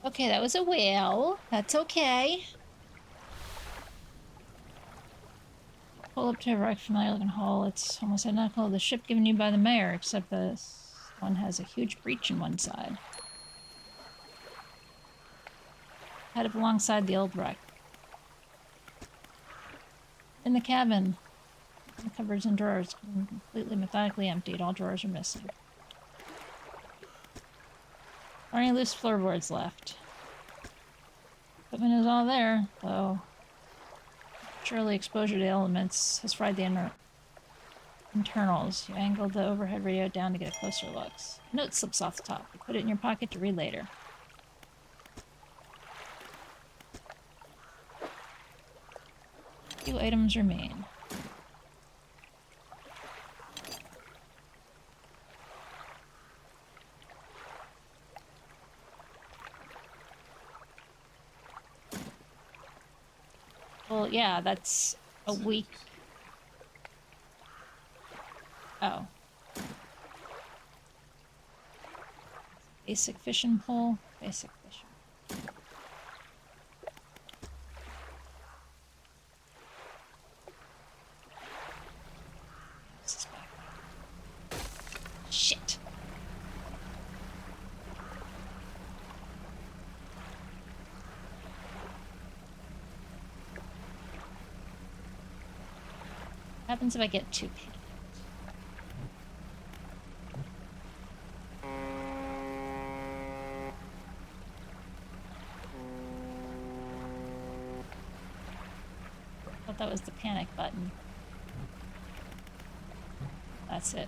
Okay, that was a whale. That's okay. Pull up to a very familiar looking hull. It's almost identical to the ship given you by the mayor, except this one has a huge breach in one side. Headed alongside the old wreck. In the cabin, the cupboards and drawers completely methodically emptied. All drawers are missing. Only loose floorboards left. Equipment is all there, though. Surely exposure to elements has fried the internals. You angled the overhead radio down to get a closer look. A note slips off the top. You put it in your pocket to read later. Few items remain. Well, yeah, that's a week. Oh. Basic fishing pole. Basic fishing. Shit. What happens if I get too panicked? I thought that was the panic button. That's it.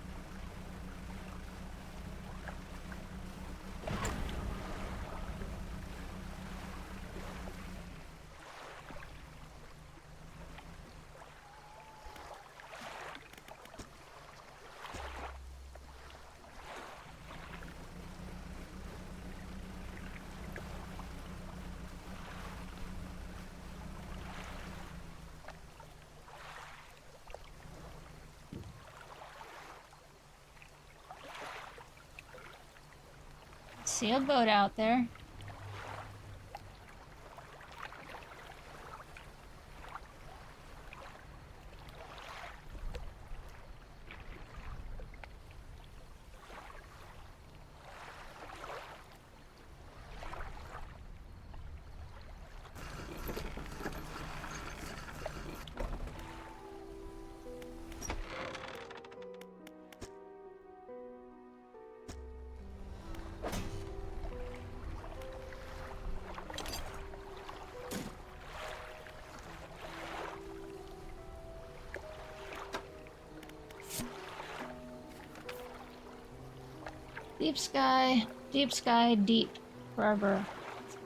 see a boat out there. Deep sky, deep, forever.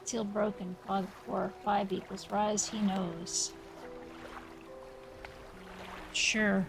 Seal broken, fog 4, 5 equals rise, he knows. Sure.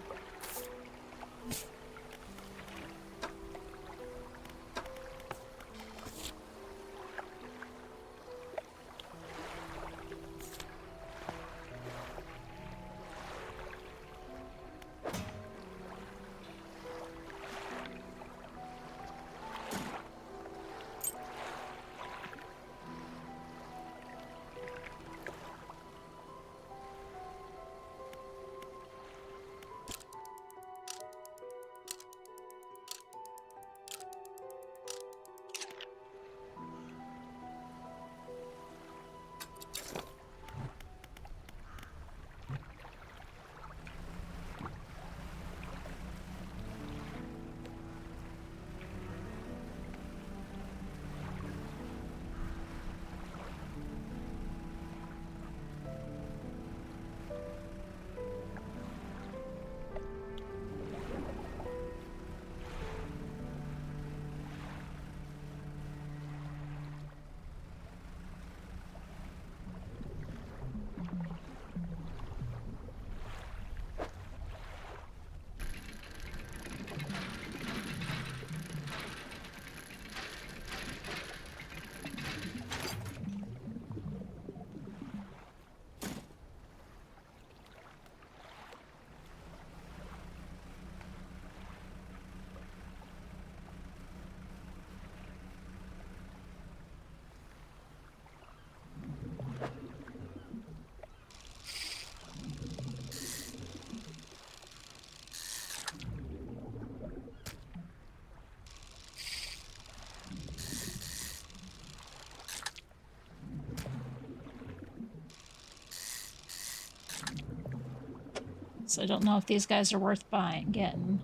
So I don't know if these guys are worth getting.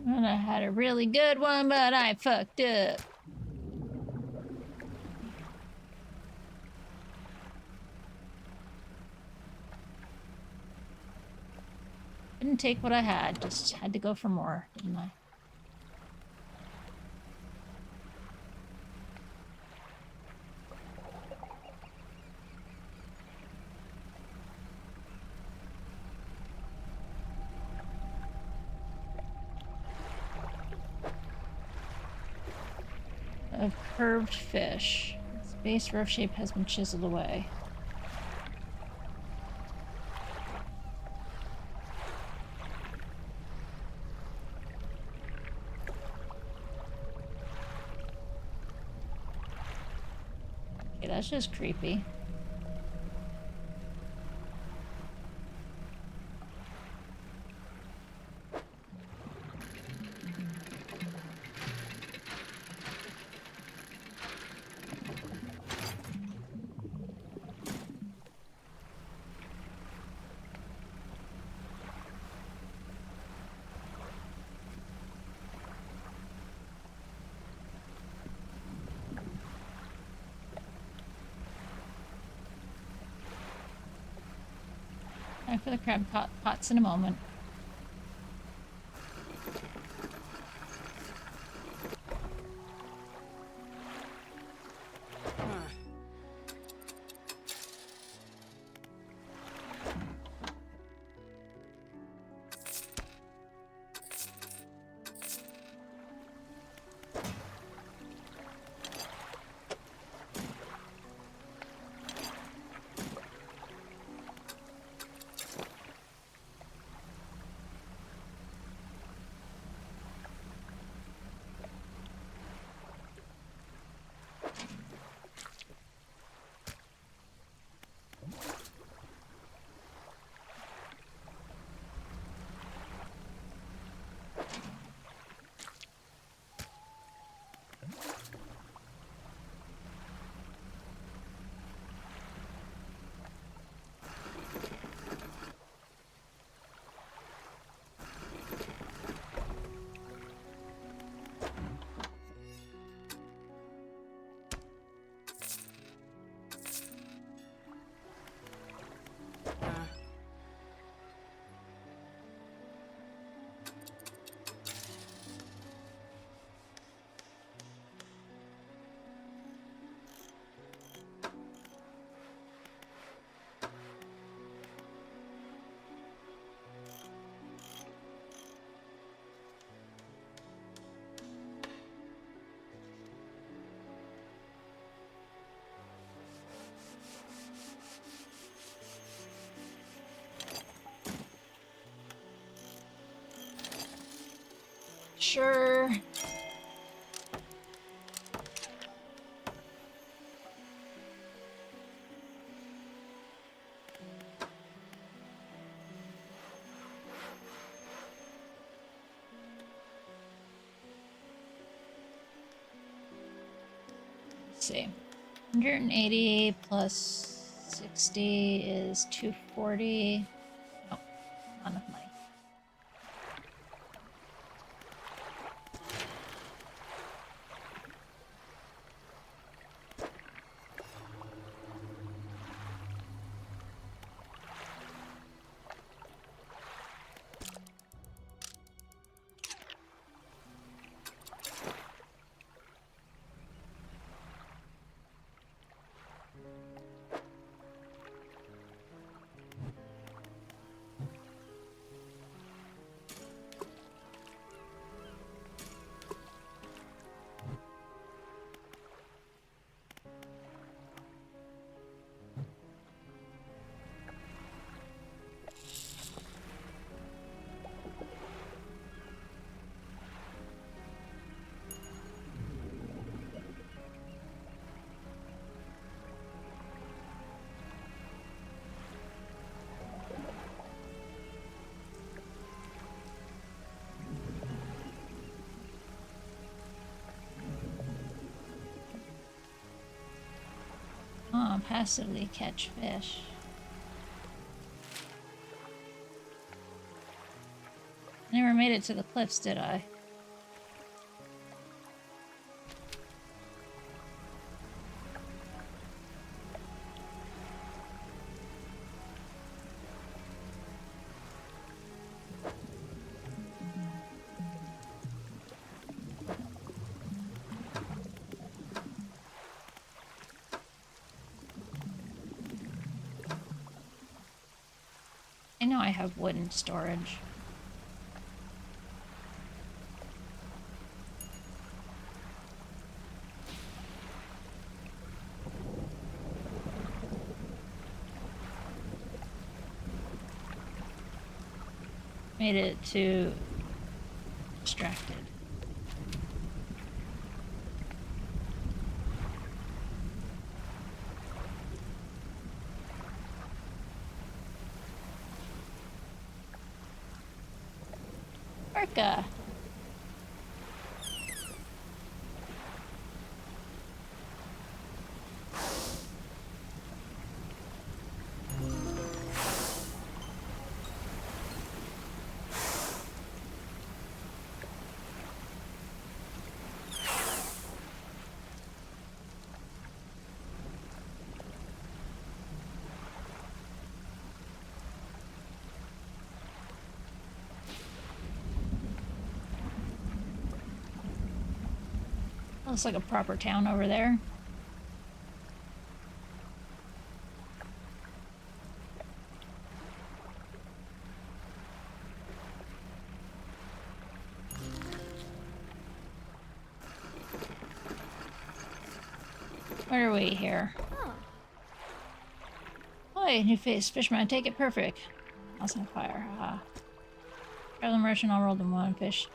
And I had a really good one, but I fucked up. Didn't take what I had, just had to go for more, didn't I? A curved fish. Its base rough shape has been chiseled away. Okay, that's just creepy. back for the crab pots in a moment. Sure. Let's see. 180 plus 60 is 240. Nope, not enough money. Oh, passively catch fish. Never made it to the cliffs, did I? I know I have wooden storage. Made it too distracted. Orca. Looks like a proper town over there. What are we here? Huh. Hi, new face. Fishman, take it perfect. House on fire. Haha. Traveling merchant, I'll roll them one fish.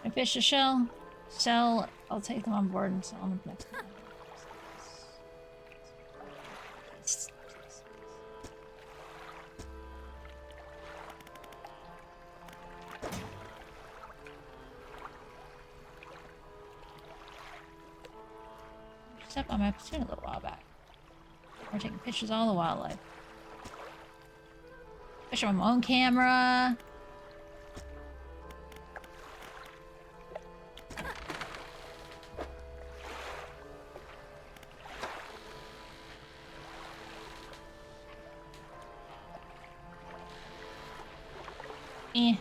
I fish a shell. Sell. I'll take them on board and sell them next time. Step on my platoon a little while back. We're taking pictures of all the wildlife. Fish on my own camera. Eh.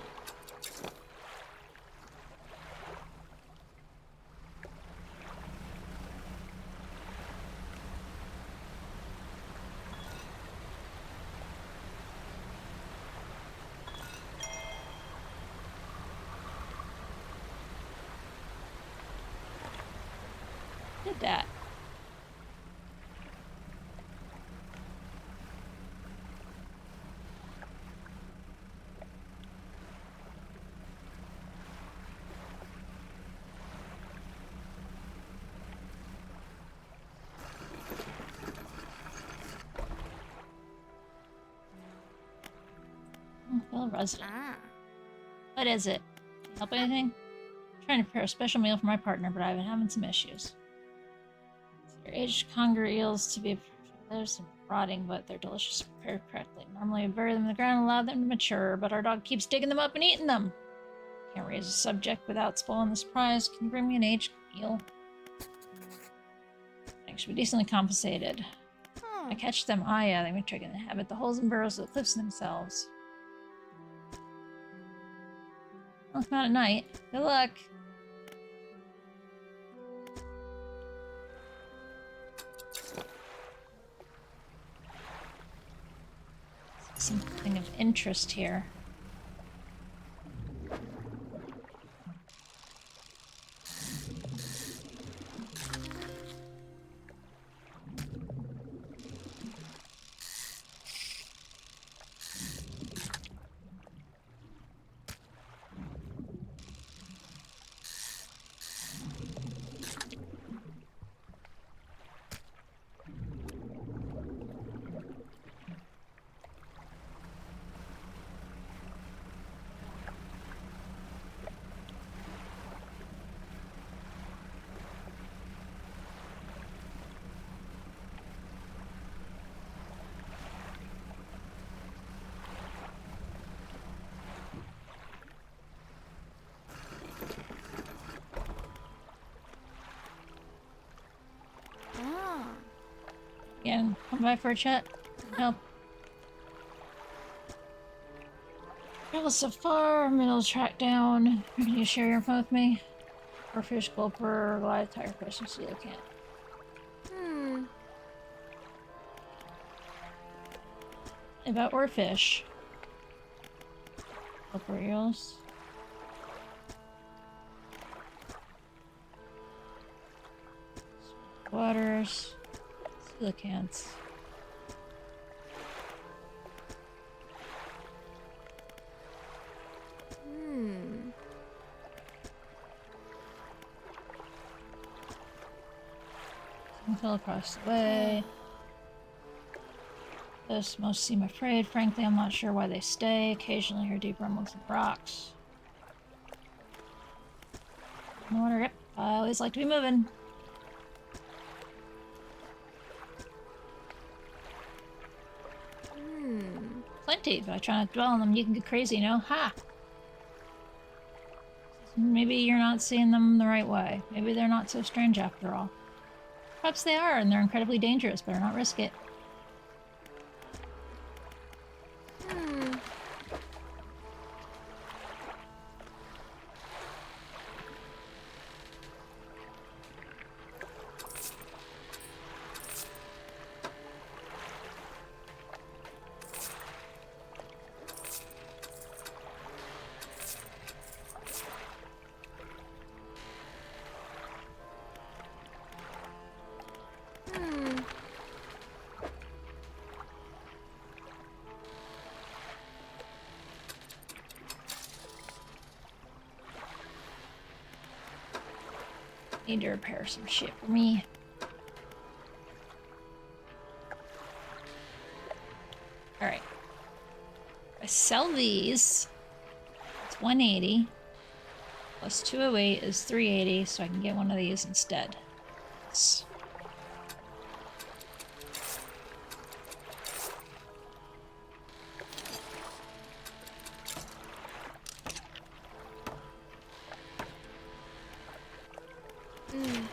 Did that. Fellow resident. Ah. What is it? Can you help anything? I'm trying to prepare a special meal for my partner, but I've been having some issues. They're aged conger eels to be there's some rotting, but they're delicious if prepared correctly. Normally we bury them in the ground and allow them to mature, but our dog keeps digging them up and eating them. Can't raise a subject without spoiling the surprise. Can you bring me an aged eel? I should be decently compensated. Huh. I catch them. Ah, yeah, they may trick in the habit. The holes and burrows of the cliffs themselves. Well, if not at night. Good luck. Something of interest here. Ah. Again, come by for a chat. Help. Travel so far, middle track down. Can you share your info with me? Or fish, gulper, Goliath, tiger fish, and seal can. Hmm. About or fish. Gulper eels. Waters. Coelacanths. Hmm. Fell across the way. This most seem afraid. Frankly, I'm not sure why they stay. Occasionally hear deep rumblings of rocks. Water, yep. I always like to be moving. Hmm. Plenty, but I try not to dwell on them. You can get crazy, you know? Ha! Maybe you're not seeing them the right way. Maybe they're not so strange after all. Perhaps they are, and they're incredibly dangerous. Better not risk it. Hmm. Need to repair some shit for me. Alright. I sell these. It's 180. Plus 208 is 380, so I can get one of these instead. Yes. Hmm.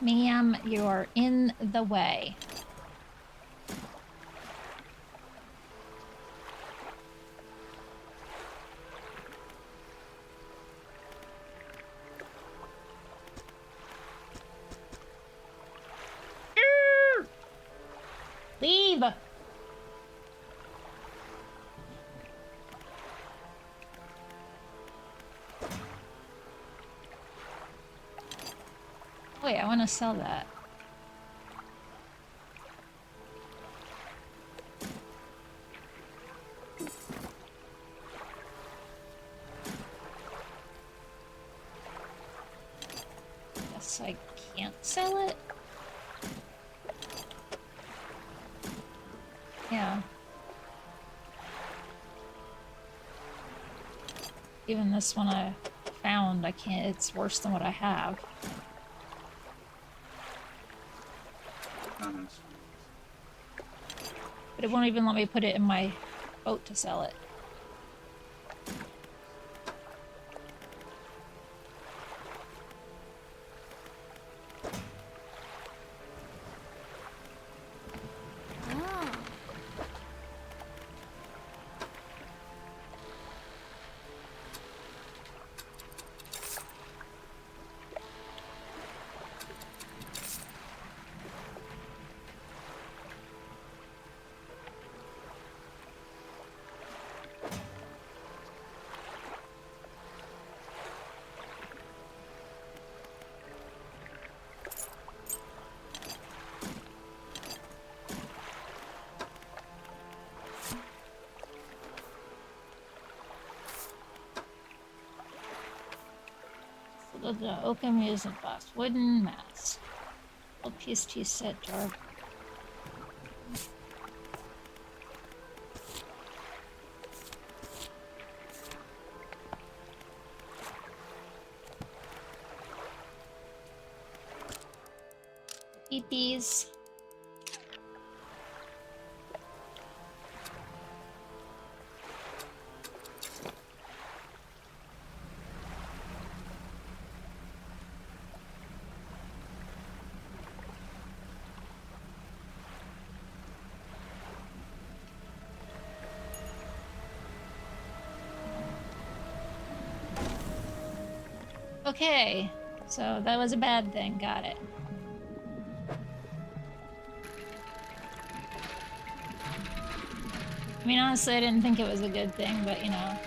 Ma'am, you're in the way. Leave! Wait, I want to sell that. Guess I can't sell it? Yeah. Even this one I found, I can't, it's worse than what I have. Comments. But it won't even let me put it in my boat to sell it. Ah. So the oakum used box wooden mask. Old PST set jar. Peepees. Okay, so that was a bad thing. Got it. I mean, honestly, I didn't think it was a good thing, but you know.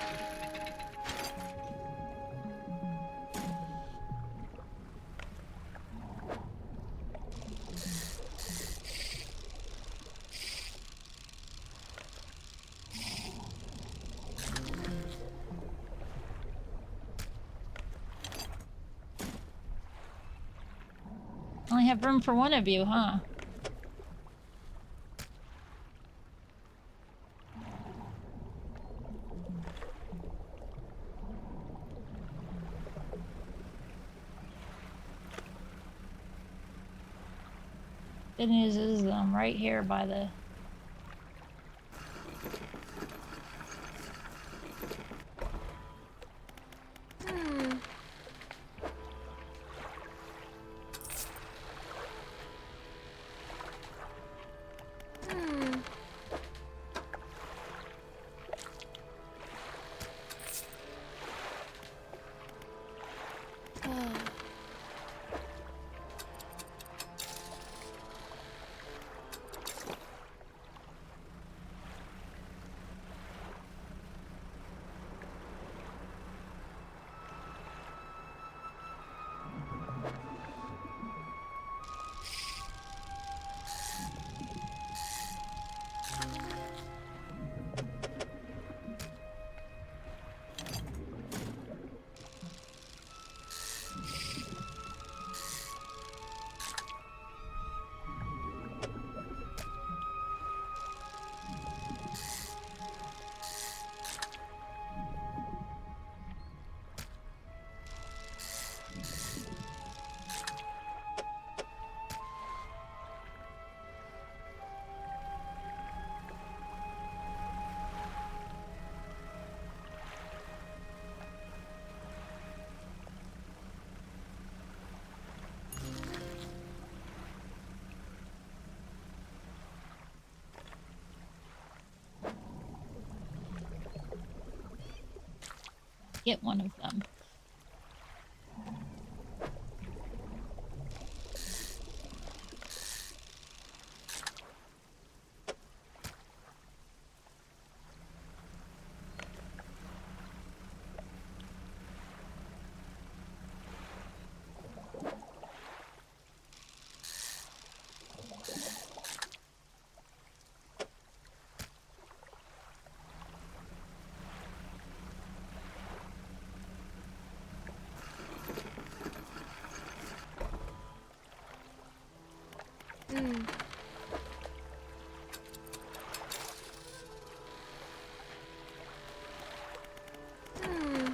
Only have room for one of you, huh? Good news is I'm right here by the... Hmm. Hmm. Ah. get one of them. Hmm. Hmm.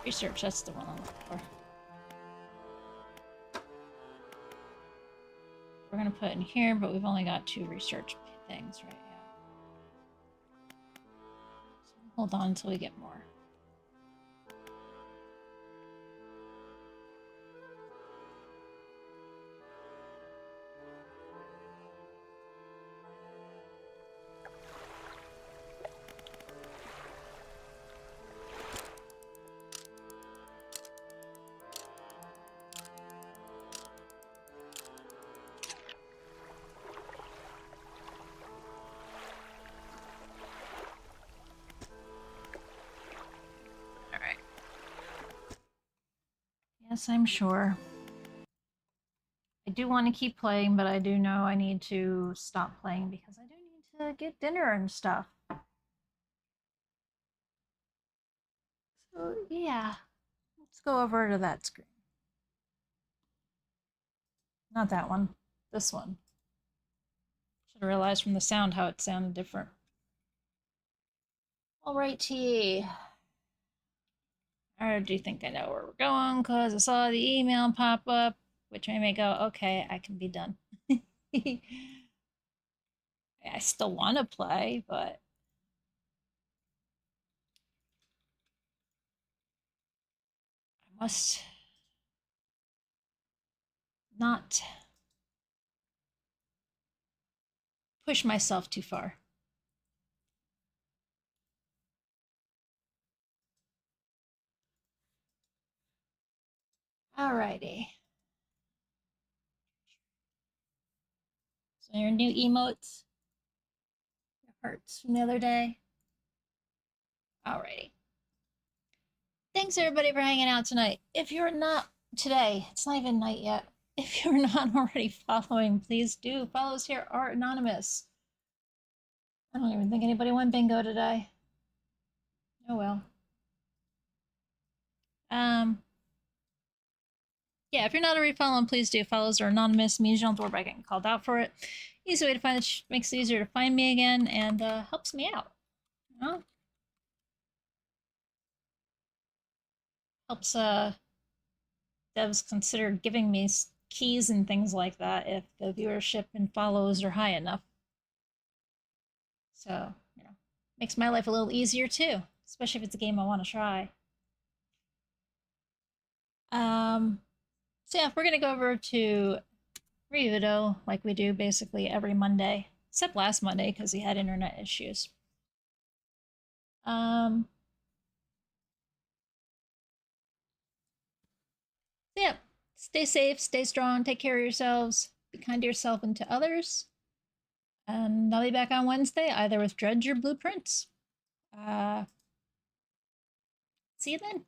Research, that's the one I'm looking for. We're gonna put in here, but we've only got 2 research things right now. So hold on until we get more. Yes, I'm sure. I do want to keep playing, but I do know I need to stop playing because I do need to get dinner and stuff. So, yeah. Let's go over to that screen. Not that one. This one. Should have realized from the sound how it sounded different. Alrighty. I do think I know where we're going because I saw the email pop up, which made me go, okay, I can be done. I still want to play, but I must not push myself too far. Alrighty. So your new emotes, your hearts from the other day. Alrighty. Thanks everybody for hanging out tonight. If you're not today, it's not even night yet. If you're not already following, please do. Follows here are anonymous. I don't even think anybody went bingo today. Oh well. Yeah, if you're not already following, please do. Follows are anonymous, means you don't have to worry about getting called out for it. Easy way to find it, makes it easier to find me again, and helps me out. You know? Helps devs consider giving me keys and things like that if the viewership and follows are high enough. So, you know, makes my life a little easier too, especially if it's a game I want to try. So yeah, we're gonna go over to Revido like we do basically every Monday, except last Monday because he had internet issues. So yeah, stay safe, stay strong, take care of yourselves, be kind to yourself and to others. And I'll be back on Wednesday, either with Dredge or Blueprints. See you then.